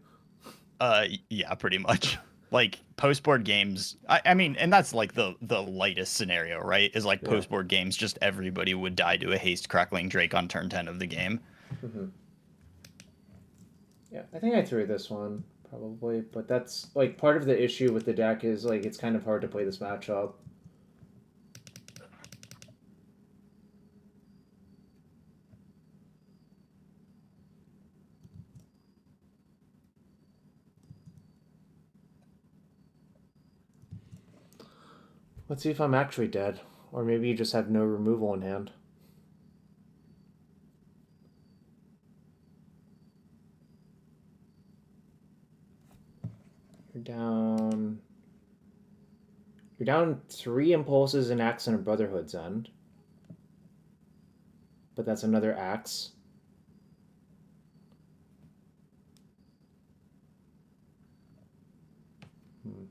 Yeah, pretty much. Like post board games, I mean, and that's like the lightest scenario, right? Is like Yeah. post board games, just everybody would die to a haste crackling Drake on turn 10 of the game. Mm-hmm. Yeah, I think I threw this one probably, but that's like part of the issue with the deck is like it's kind of hard to play this matchup. Let's see if I'm actually dead, or maybe you just have no removal in hand. You're down. You're down 3 impulses in Axe and a Brotherhood's End. But that's another Axe. Hmm.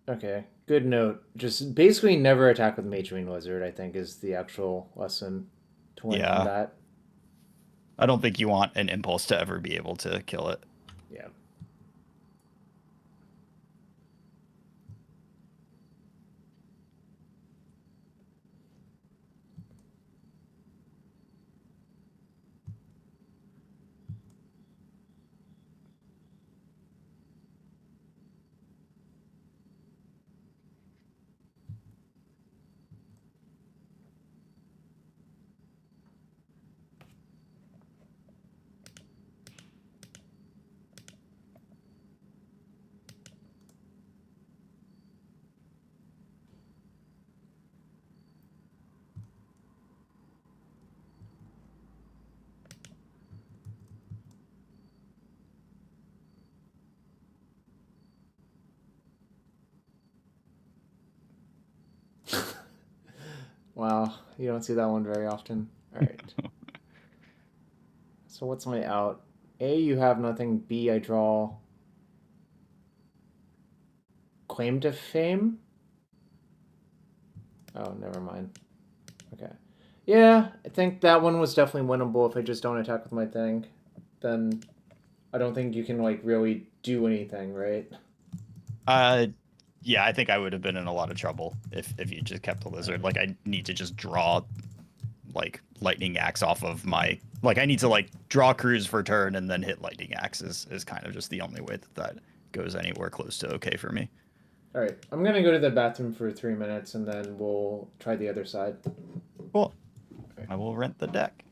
Okay, good note. Just basically never attack with Magebane Lizard, I think, is the actual lesson to learn on Yeah. that. I don't think you want an impulse to ever be able to kill it. Yeah. Wow, you don't see that one very often. All right. So what's my out? A, you have nothing. B, I draw Claim to Fame. Oh, never mind. Okay. Yeah, I think that one was definitely winnable if I just don't attack with my thing. Then I don't think you can like really do anything, right? Yeah, I think I would have been in a lot of trouble if you just kept the lizard. Like I need to just draw like lightning axe off of my like I need to like draw cruise for turn and then hit lightning axe is kind of just the only way that goes anywhere close to okay for me. All right, I'm gonna go to the bathroom for 3 minutes, and then we'll try the other side. Cool. I will rent the deck.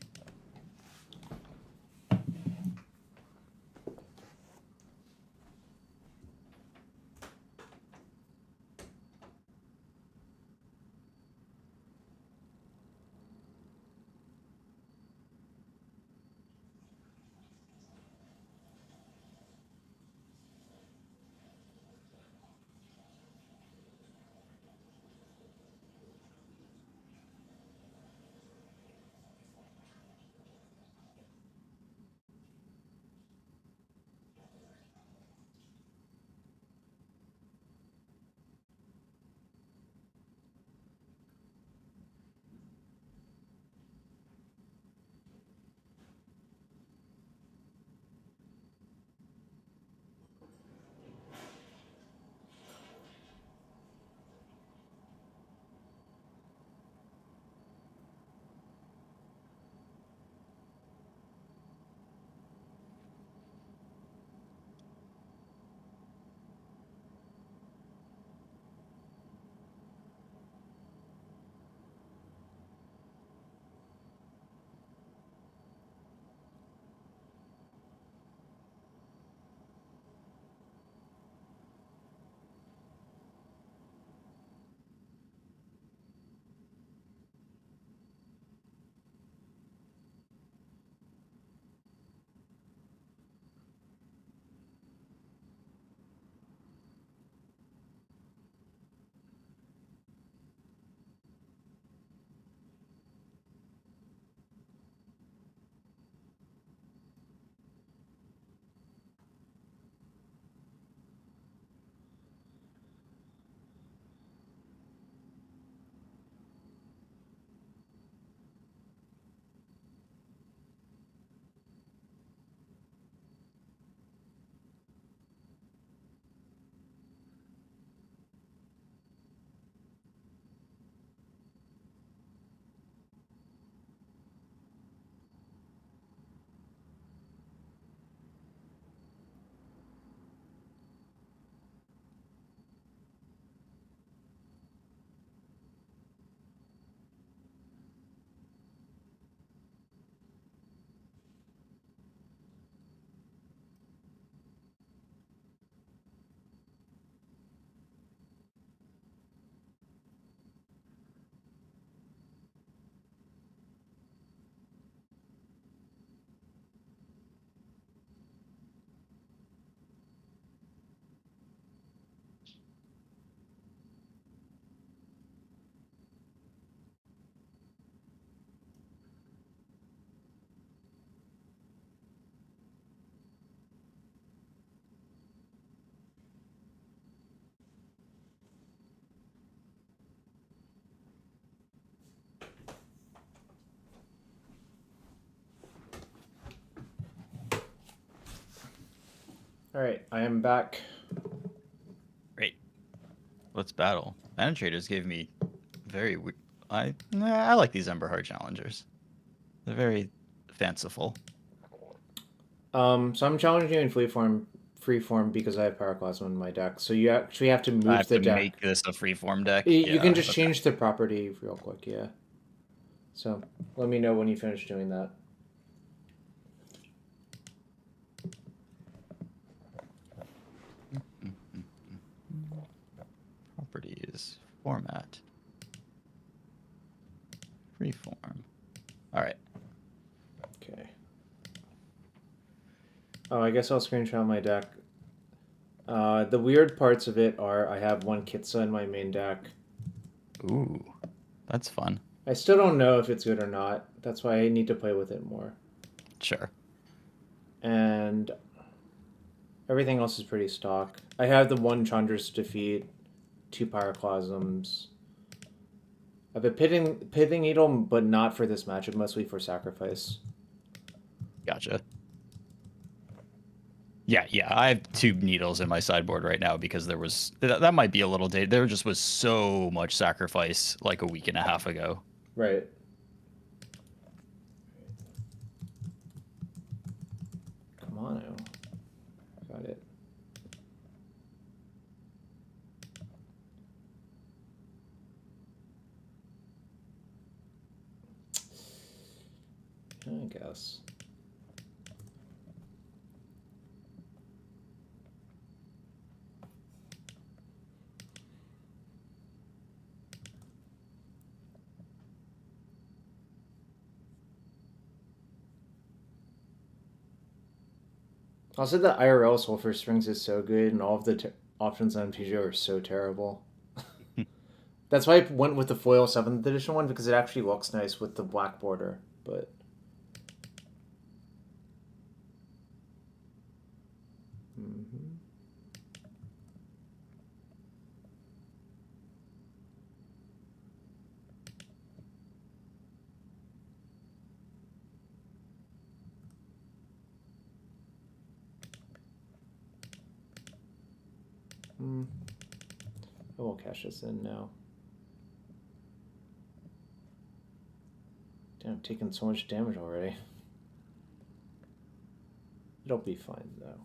All right, I am back. Great. Let's battle. Penetrators gave me I like these Ember Heart challengers. They're very fanciful. So I'm challenging you in free form because I have Pyroclasm in my deck. So you actually have to I move have the to deck. make this a freeform deck. You can Yeah. just Okay. change the property real quick, yeah. So let me know when you finish doing that. Properties. Format. Freeform. All right. Okay. Oh, I guess I'll screenshot my deck. The weird parts of it are I have one Kitsa in my main deck. Ooh, that's fun. I still don't know if it's good or not. That's why I need to play with it more. Sure. And everything else is pretty stock. I have the one Chandra's Defeat, two Pyroclasms. I have a Pithing Needle, but not for this matchup, mostly for sacrifice. Gotcha. Yeah. I have 2 needles in my sideboard right now because that might be a little dated. There just was so much sacrifice like a week and a half ago. Right. Come on now. Got it. I guess. Also, the IRL Sulfur Springs is so good, and all of the options on PGO are so terrible. That's why I went with the foil 7th edition one, because it actually looks nice with the black border. But mm-hmm. I will cash this in now. Damn, I'm taking so much damage already. It'll be fine, though.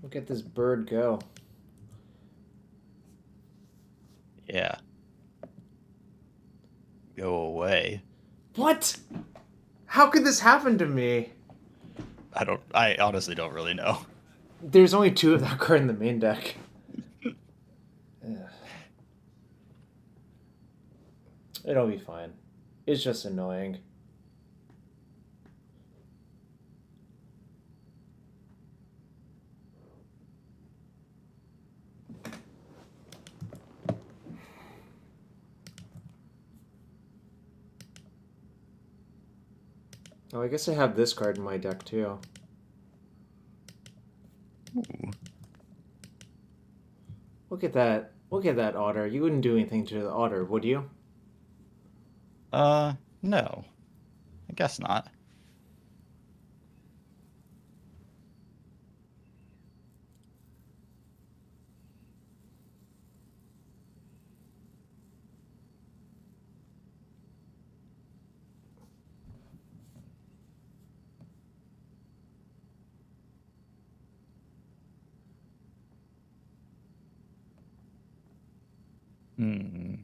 Look at this bird go. Yeah. Go away. What? How could this happen to me? I honestly don't really know. There's only 2 of that card in the main deck. It'll be fine. It's just annoying. Oh, I guess I have this card in my deck too. Ooh. Look at that. Look at that otter. You wouldn't do anything to the otter, would you? No. I guess not. Hmm.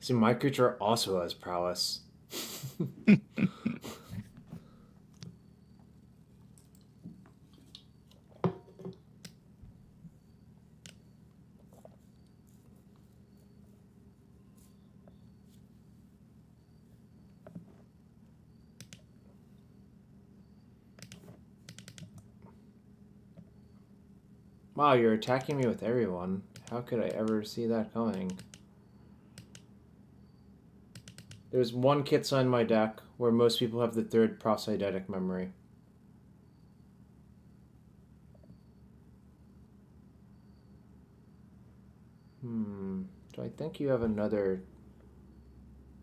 See, my creature also has prowess. Wow, you're attacking me with everyone. How could I ever see that coming? There's 1 Kitsa in my deck where most people have the 3rd Proseidetic memory. Do I think you have another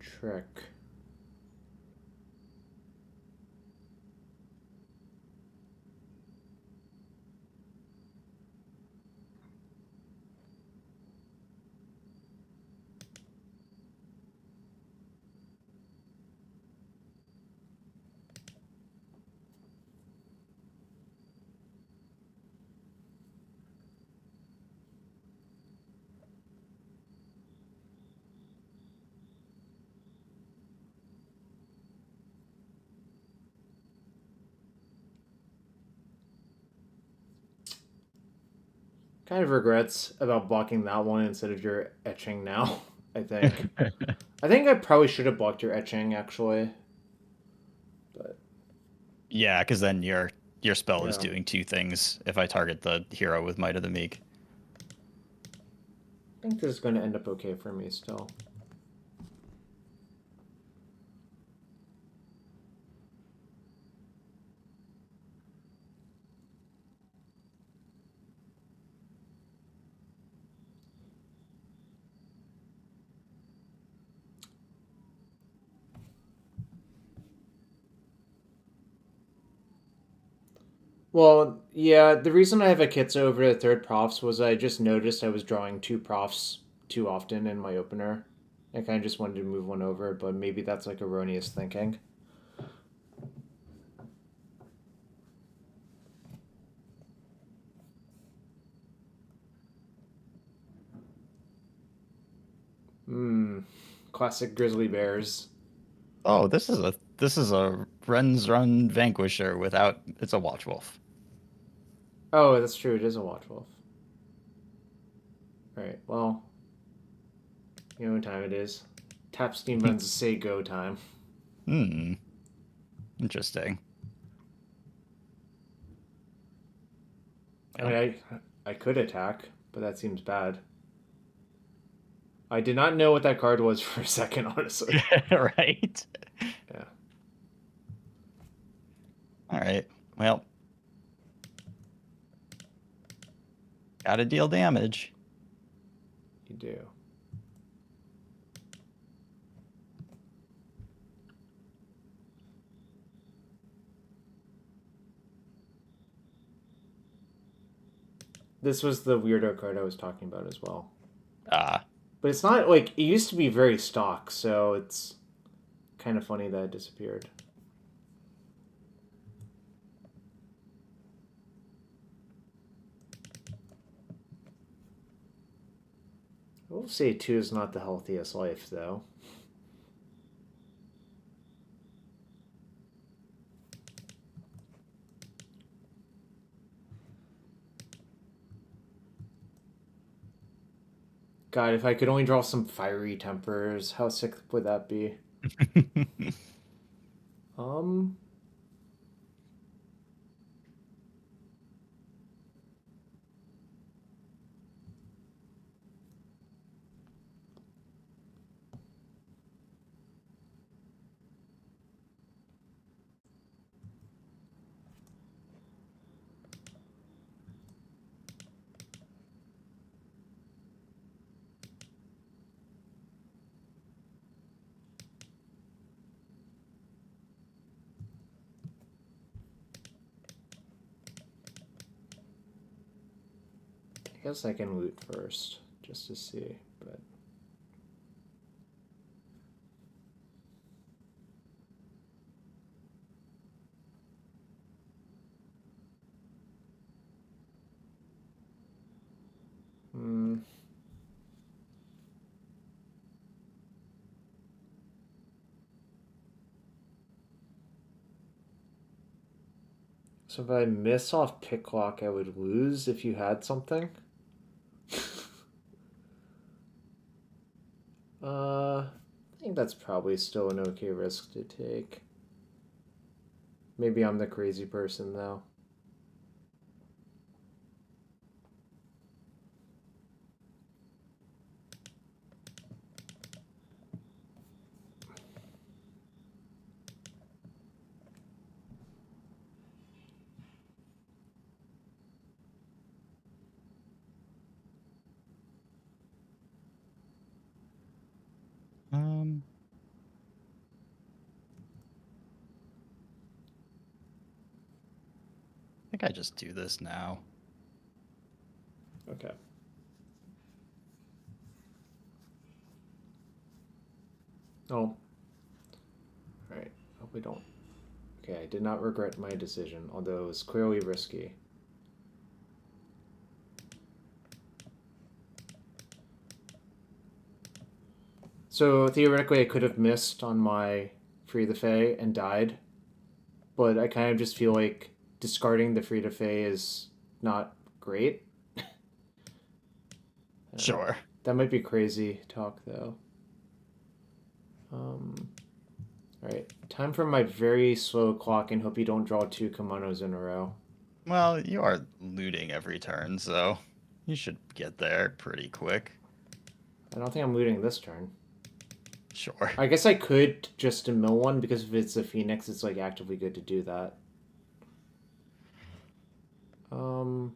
trick? Kind of regrets about blocking that one instead of your etching now, I think. I think I probably should have blocked your etching, actually. But Yeah, because then your spell is yeah. doing 2 things if I target the hero with Might of the Meek. I think this is going to end up okay for me still. Well, yeah, the reason I have a Kitsa over the third profs was I just noticed I was drawing two profs too often in my opener. I kind of just wanted to move one over, but maybe that's like erroneous thinking. Hmm. Classic Grizzly Bears. Oh, this is a Ren's Run Vanquisher without it's a Watch Wolf. Oh, that's true. It is a Watch Wolf. All right. Well, you know what time it is. Tap Steam runs a say go time. Hmm. Interesting. I Well, mean, I could attack, but that seems bad. I did not know what that card was for a second, honestly. right. Yeah, All right. Well, gotta deal damage. you do. This was the weirdo card I was talking about as well. Ah, But it's not like it used to be very stock, so it's kind of funny that it disappeared. I will say two is not the healthiest life, though. God, if I could only draw some fiery tempers, how sick would that be? Um, I guess I can loot first, just to see, but... Hmm. So if I miss off Picklock, I would lose if you had something? I think that's probably still an okay risk to take. Maybe I'm the crazy person, though. um, I think I just do this now. Okay. Oh. Alright. Hope we don't. Okay, I did not regret my decision, although it was clearly risky. So theoretically, I could have missed on my Free the Fae and died, but I kind of just feel like discarding the Free to Fae is not great. Sure. That might be crazy talk, though. Um, all right, time for my very slow clock and hope you don't draw two kimonos in a row. Well, you are looting every turn, so you should get there pretty quick. I don't think I'm looting this turn. Sure. I guess I could just mill one because if it's a Phoenix, it's like actively good to do that. Um,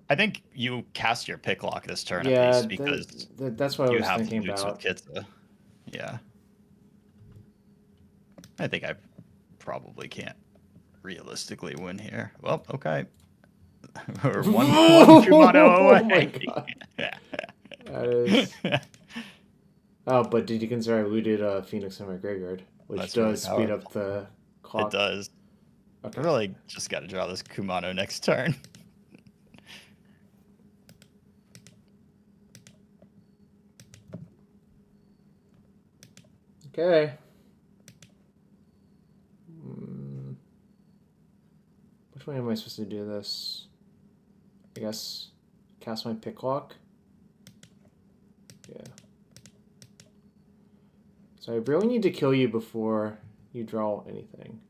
I think you cast your pick lock this turn at yeah, least because that's what I you was have thinking loots with about. Kitsa. Yeah. I think I probably can't. realistically win here. Well, okay. We're one Kumano away. Oh my god. That is... Oh, but did you consider I looted Phoenix in my graveyard? Which That's really does speed powerful. up the It clock. does. Okay. I really just got to draw this Kumano next turn. Okay. Which way am I supposed to do this? I guess cast my pick lock. Yeah. So I really need to kill you before you draw anything.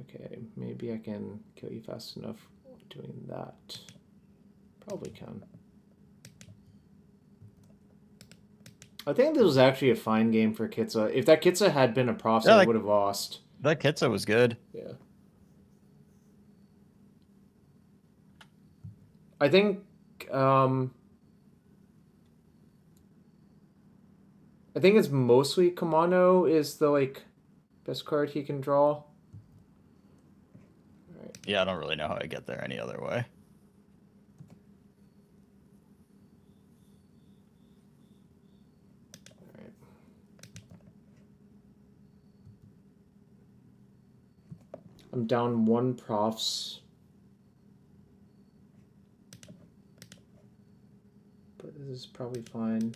Okay, maybe I can kill you fast enough doing that. Probably can. I think this was actually a fine game for Kitza. If that Kitza had been a prof, Yeah, I would have lost. That Kitza was good. Yeah. I think I think it's mostly Kamano is the like best card he can draw. Right. Yeah, I don't really know how I get there any other way. Alright. I'm down 1 profs. But this is probably fine.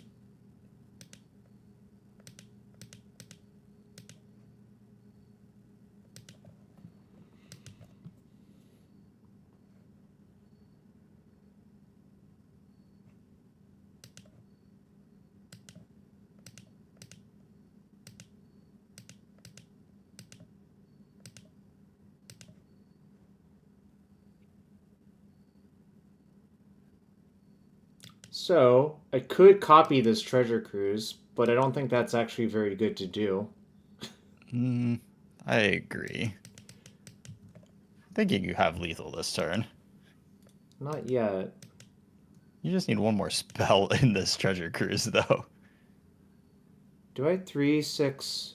So, I could copy this treasure cruise, but I don't think that's actually very good to do. I agree. Thinking you have lethal this turn. Not yet. You just need one more spell in this treasure cruise, though. Do I 3, 6,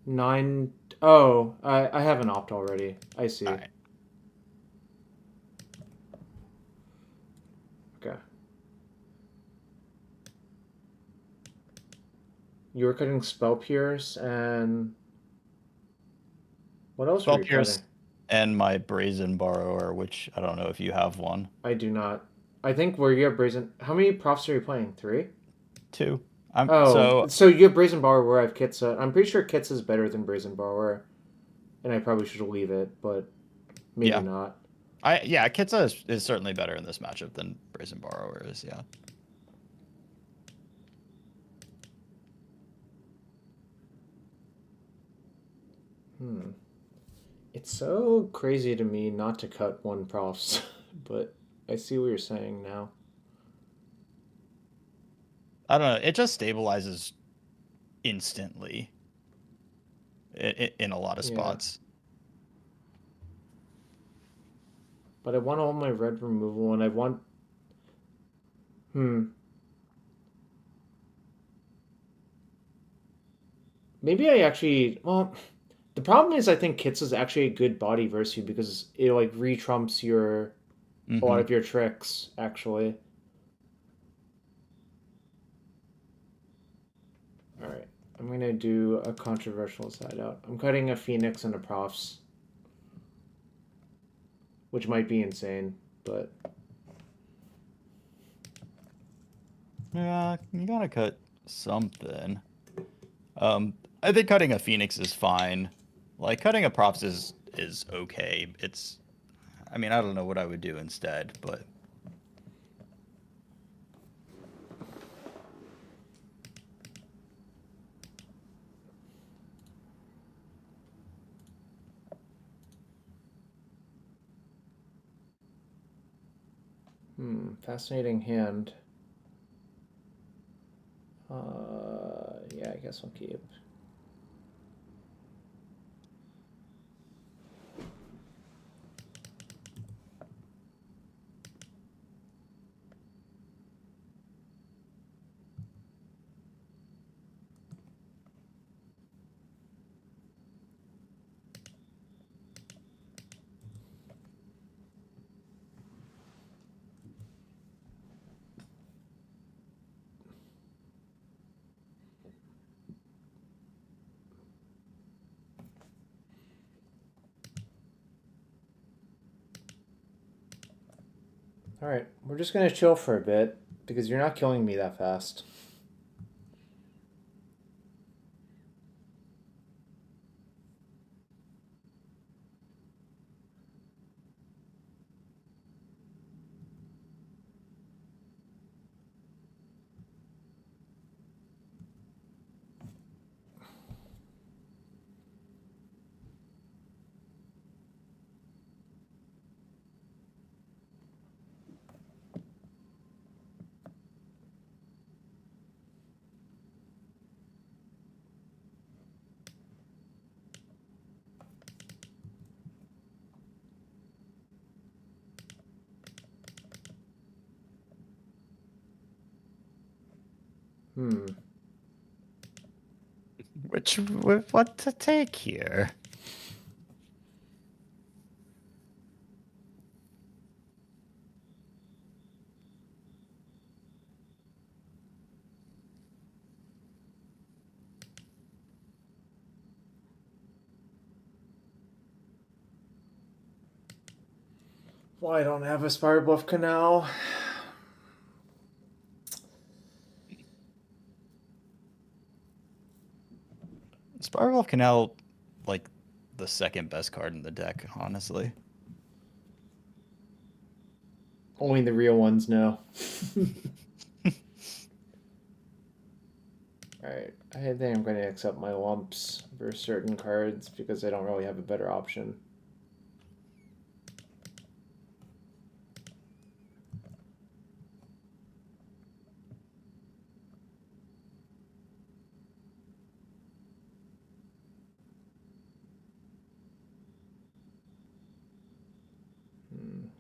9? Oh, I have an opt already. I see. All right. Okay. You were cutting Spell Pierce and what else were you Pierce cutting? and my Brazen Borrower, which I don't know if you have one. I do not. I think where you have Brazen. How many profs are you playing? 3? 2. So you have Brazen Borrower where I have Kitza. I'm pretty sure Kitza is better than Brazen Borrower, and I probably should leave it, but maybe not. Kitza is certainly better in this matchup than Brazen Borrower is. Yeah. It's so crazy to me not to cut 1 profs, but I see what you're saying now. I don't know. It just stabilizes instantly in a lot of spots. But I want all my red removal, and I want... Maybe I actually... Well, the problem is I think Kits is actually a good body versus you because it, like, re-trumps your... a lot of your tricks, actually. Alright. I'm going to do a controversial side out. I'm cutting a Phoenix and a Profs. Which might be insane, but... Yeah, you gotta cut something. I think cutting a Phoenix is fine. Like, cutting a Props is okay. It's... I mean, I don't know what I would do instead, but... Fascinating hand. Yeah, I guess I'll keep. Alright, we're just gonna chill for a bit, because you're not killing me that fast. Hmm. What to take here? Well, I don't have a Spire Bluff Canal. Spiral of Canal, like the second best card in the deck, honestly. Only the real ones know. Alright, I think I'm going to accept my lumps for certain cards because I don't really have a better option.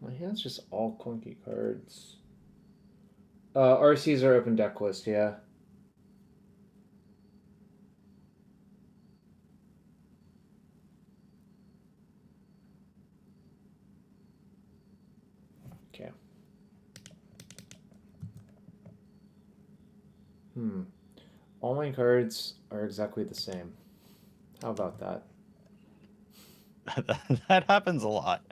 My hand's just all clunky cards. RCs are open deck list, yeah. Okay. All my cards are exactly the same. How about that? That happens a lot.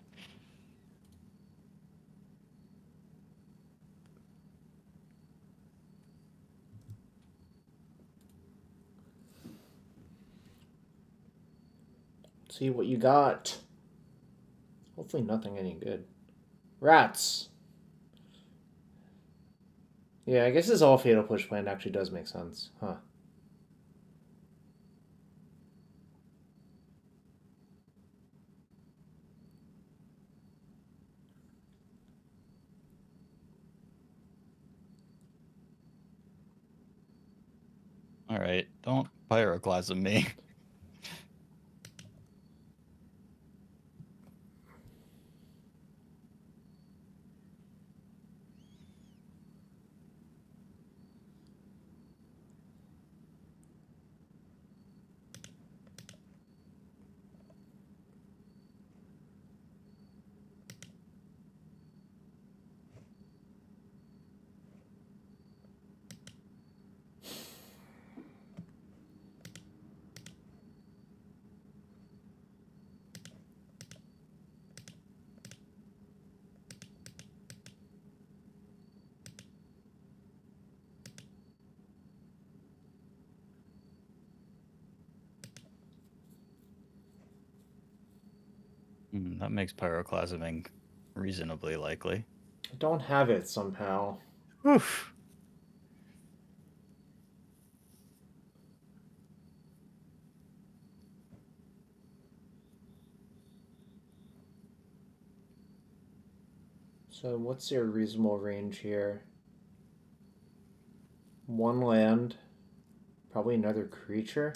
See what you got. Hopefully nothing any good. Rats. Yeah, I guess this all fatal push plan actually does make sense. Huh. All right, don't pyroclasm me. That makes pyroclasming reasonably likely. I don't have it somehow. Oof. So what's your reasonable range here? One land, probably another creature.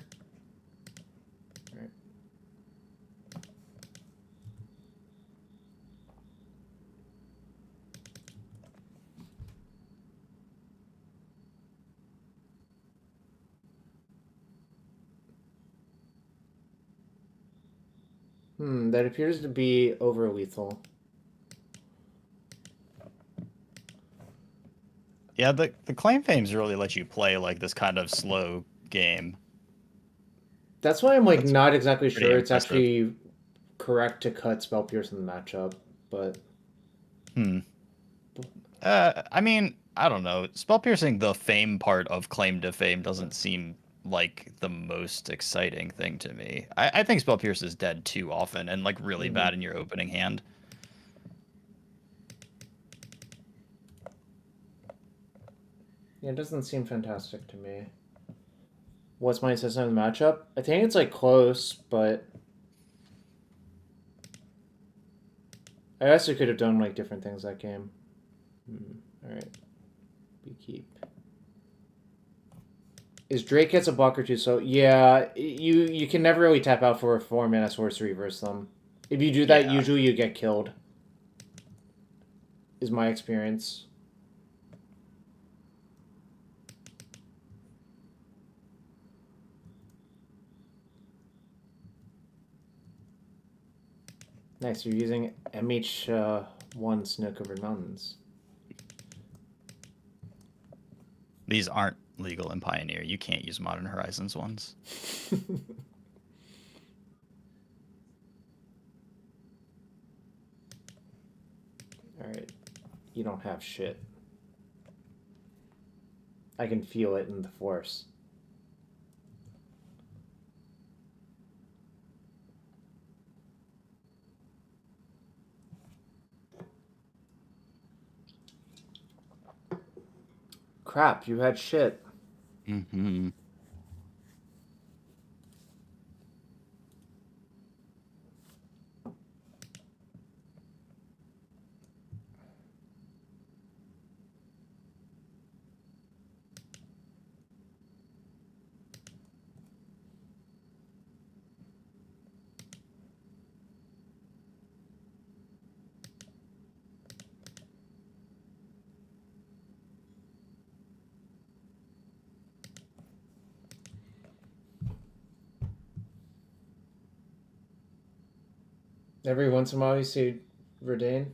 Right. That appears to be over lethal. Yeah, the claim fames really let you play like this kind of slow game. That's why I'm like That's not exactly pretty sure it's impressive. actually correct to cut Spell Pierce in the matchup, but Hmm. I mean, I don't know. Spell piercing, the fame part of claim to fame doesn't seem like the most exciting thing to me. I think spell pierce is dead too often and like really Hmm. bad in your opening hand. Yeah, it doesn't seem fantastic to me. What's my assessment of the matchup? I think it's like close, but I guess we could have done like different things that game. All right, we keep. Is Drake gets a blocker too? So yeah, you can never really tap out for a 4-mana sorcery versus them. If you do that, Yeah. usually you get killed. Is my experience. Nice, you're using MH1 Snow Covered Mountains. These aren't legal in Pioneer. You can't use Modern Horizons ones. Alright, you don't have shit. I can feel it in the force. Crap, you had shit. Mm-hmm. Every once in a while you see Verdane.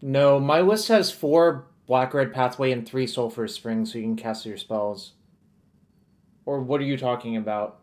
No, my list has 4 Black Red Pathway and 3 Sulphur Springs so you can cast your spells. Or what are you talking about?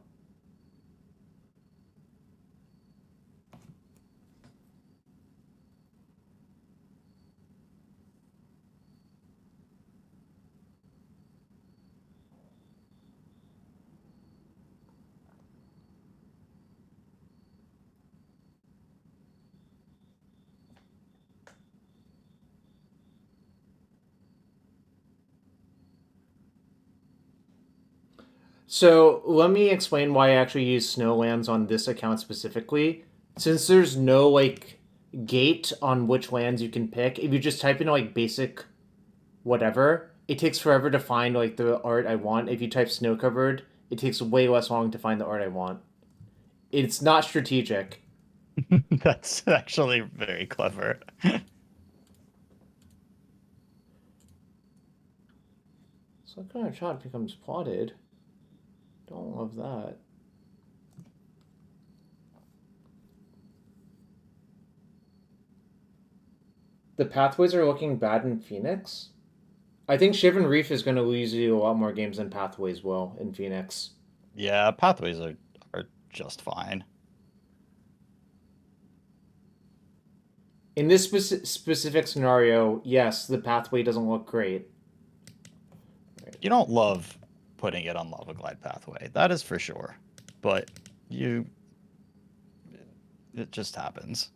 So let me explain why I actually use Snowlands on this account specifically. Since there's no like gate on which lands you can pick, if you just type in like basic whatever, it takes forever to find like the art I want. If you type snow covered, it takes way less long to find the art I want. It's not strategic. That's actually very clever. So what kind of shot becomes plotted? Don't love that. The pathways are looking bad in Phoenix. I think Shivan Reef is going to lose you a lot more games than Pathways will in Phoenix. Yeah, pathways are just fine. In this specific scenario, yes, the pathway doesn't look great. Right. You don't love putting it on Lava Glide pathway. That is for sure. But you it just happens.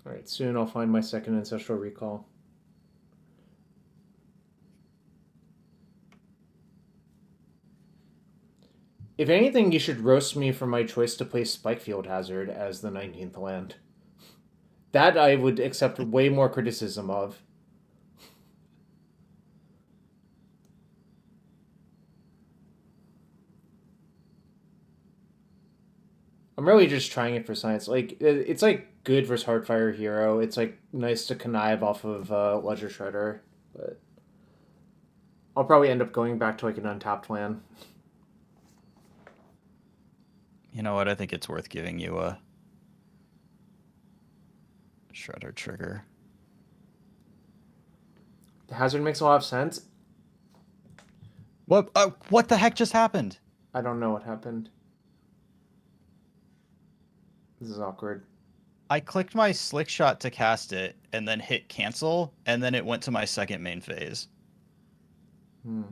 All right, soon I'll find my second Ancestral Recall. If anything, you should roast me for my choice to play Spikefield Hazard as the 19th land. That I would accept way more criticism of. I'm really just trying it for science. Like it's like good versus Hardfire Hero. It's like nice to connive off of Ledger Shredder, but I'll probably end up going back to like an untapped land. You know what? I think it's worth giving you a Shredder trigger. The Hazard makes a lot of sense. What the heck just happened? I don't know what happened. This is awkward. I clicked my slick shot to cast it and then hit cancel, and then it went to my second main phase. Hmm.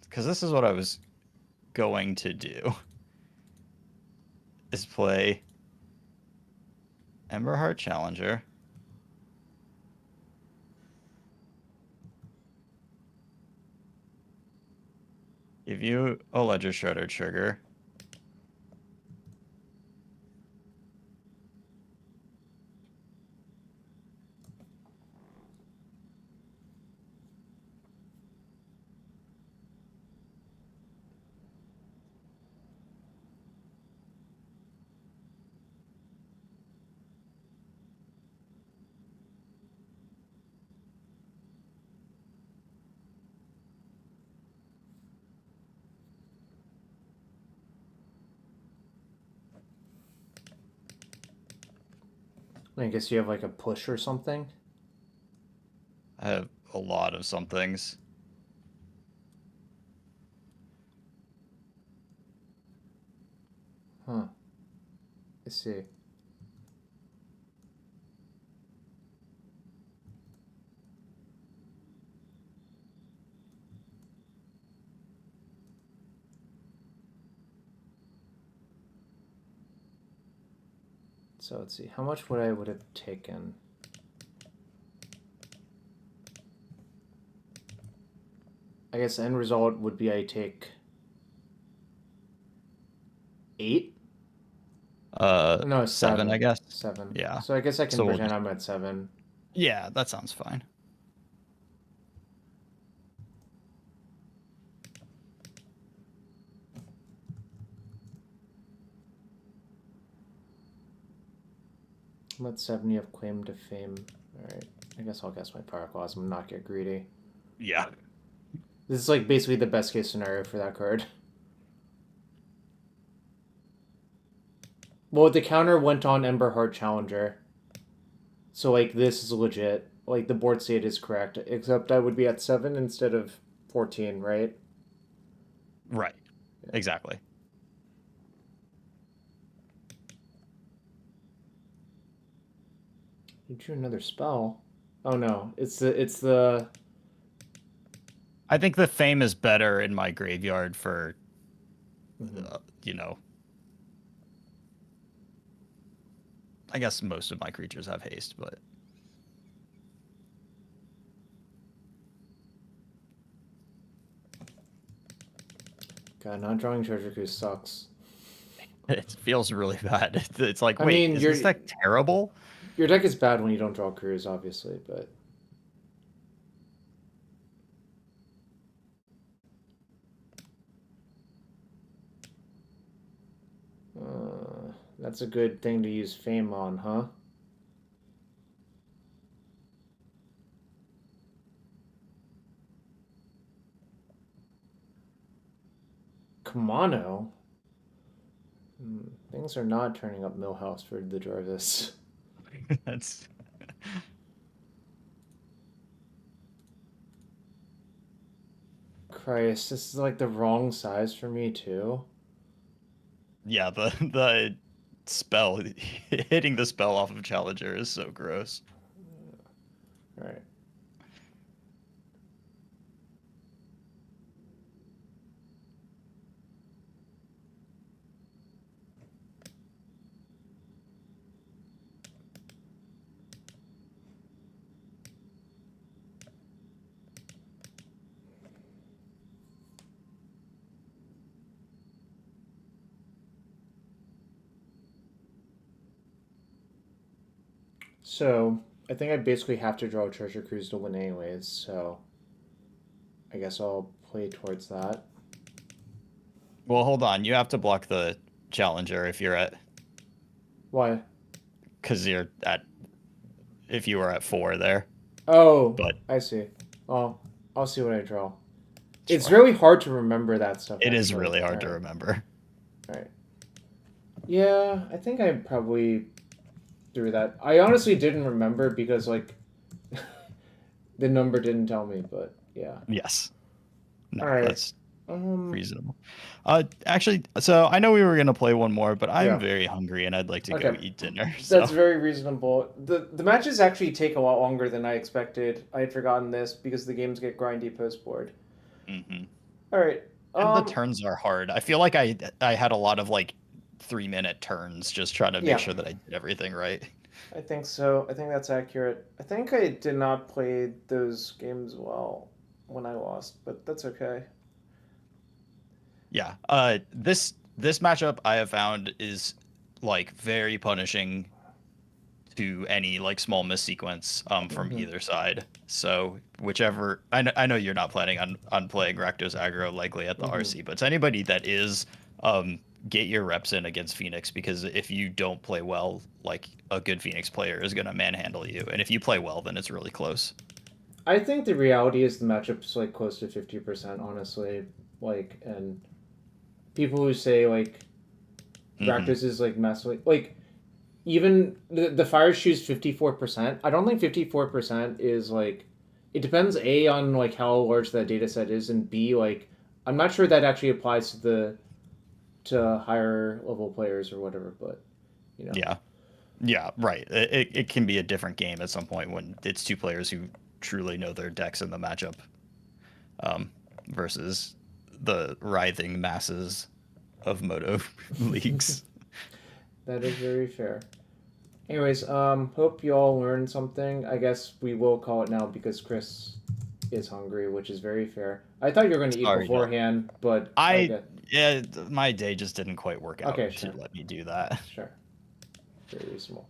Because this is what I was going to do, is play Emberheart Challenger. Give you a Ledger Shredder trigger. I guess you have like a push or something. I have a lot of somethings. Huh. I see. So let's see. How much would I would have taken? I guess the end result would be I take 8. No, Seven, I 7. guess. 7. Yeah. So I guess I can So we'll pretend just, I'm at 7. yeah, that sounds fine. I'm at 7. You have claim to fame. Alright. I guess I'll guess my Pyroclasm and not get greedy. Yeah. This is like basically the best case scenario for that card. Well, the counter went on Emberheart Challenger. So like this is legit. Like the board state is correct. Except I would be at 7 instead of 14, right? Right. Yeah. Exactly. You drew another spell. Oh no, it's the. I think the fame is better in my graveyard for, Mhm. you know, I guess most of my creatures have haste, but God, not drawing Treasure Cruise sucks. it feels really bad. It's like, I wait, mean, is this deck terrible? your deck is bad when you don't draw Cruise, obviously, but that's a good thing to use Fame on, huh? Kamano. Things are not turning up Millhouse for the Jarvis. That's Christ, this is like the wrong size for me too. yeah, the spell hitting the spell off of Challenger is so gross. All right. So I think I basically have to draw a Treasure Cruise to win anyways, so I guess I'll play towards that. Well, hold on. You have to block the Challenger if you're at, Why? because you're at, if you were at 4 there. Oh, But I see. Oh, I'll see what I draw. It's sure. really hard to remember that stuff. It is actually. really hard All to right. remember. All right. Yeah, I think I probably threw that. I honestly didn't remember because like The number didn't tell me, but yeah. Yes. No, All right. that's Um. reasonable. Actually, so I know we were gonna play one more, but I'm Yeah. very hungry and I'd like to go Okay. eat dinner. So, That's very reasonable. The matches actually take a lot longer than I expected. I had forgotten this because the games get grindy post board. hmm All right. and the turns are hard. I feel like I had a lot of like 3 minute turns just trying to make Yeah. sure that I did everything right. I think so. I think that's accurate. I think I did not play those games well when I lost, but that's okay. Yeah. This matchup I have found is like very punishing to any like small miss sequence from Hmm. either side. So whichever I know you're not planning on playing Rakdos Aggro likely at the Hmm. RC, but to anybody that is, get your reps in against Phoenix because if you don't play well, like a good Phoenix player is gonna manhandle you, and if you play well, then it's really close. I think the reality is the matchup's like close to 50%, honestly. Like, and people who say like hmm Rakdos is like massively like even the fires choose 54%. I don't think 54% is like it depends A on like how large that data set is, and B like I'm not sure that actually applies to higher level players or whatever, but you know. Yeah. Yeah, right. It can be a different game at some point when it's two players who truly know their decks in the matchup, um, versus the writhing masses of Moto leagues. That is very fair. Anyways, hope you all learned something. I guess we will call it now because Chris is hungry, which is very fair. I thought you were going to eat Sorry, no. beforehand, but I I get yeah, my day just didn't quite work out okay. to Sure, let me do that. sure, very reasonable.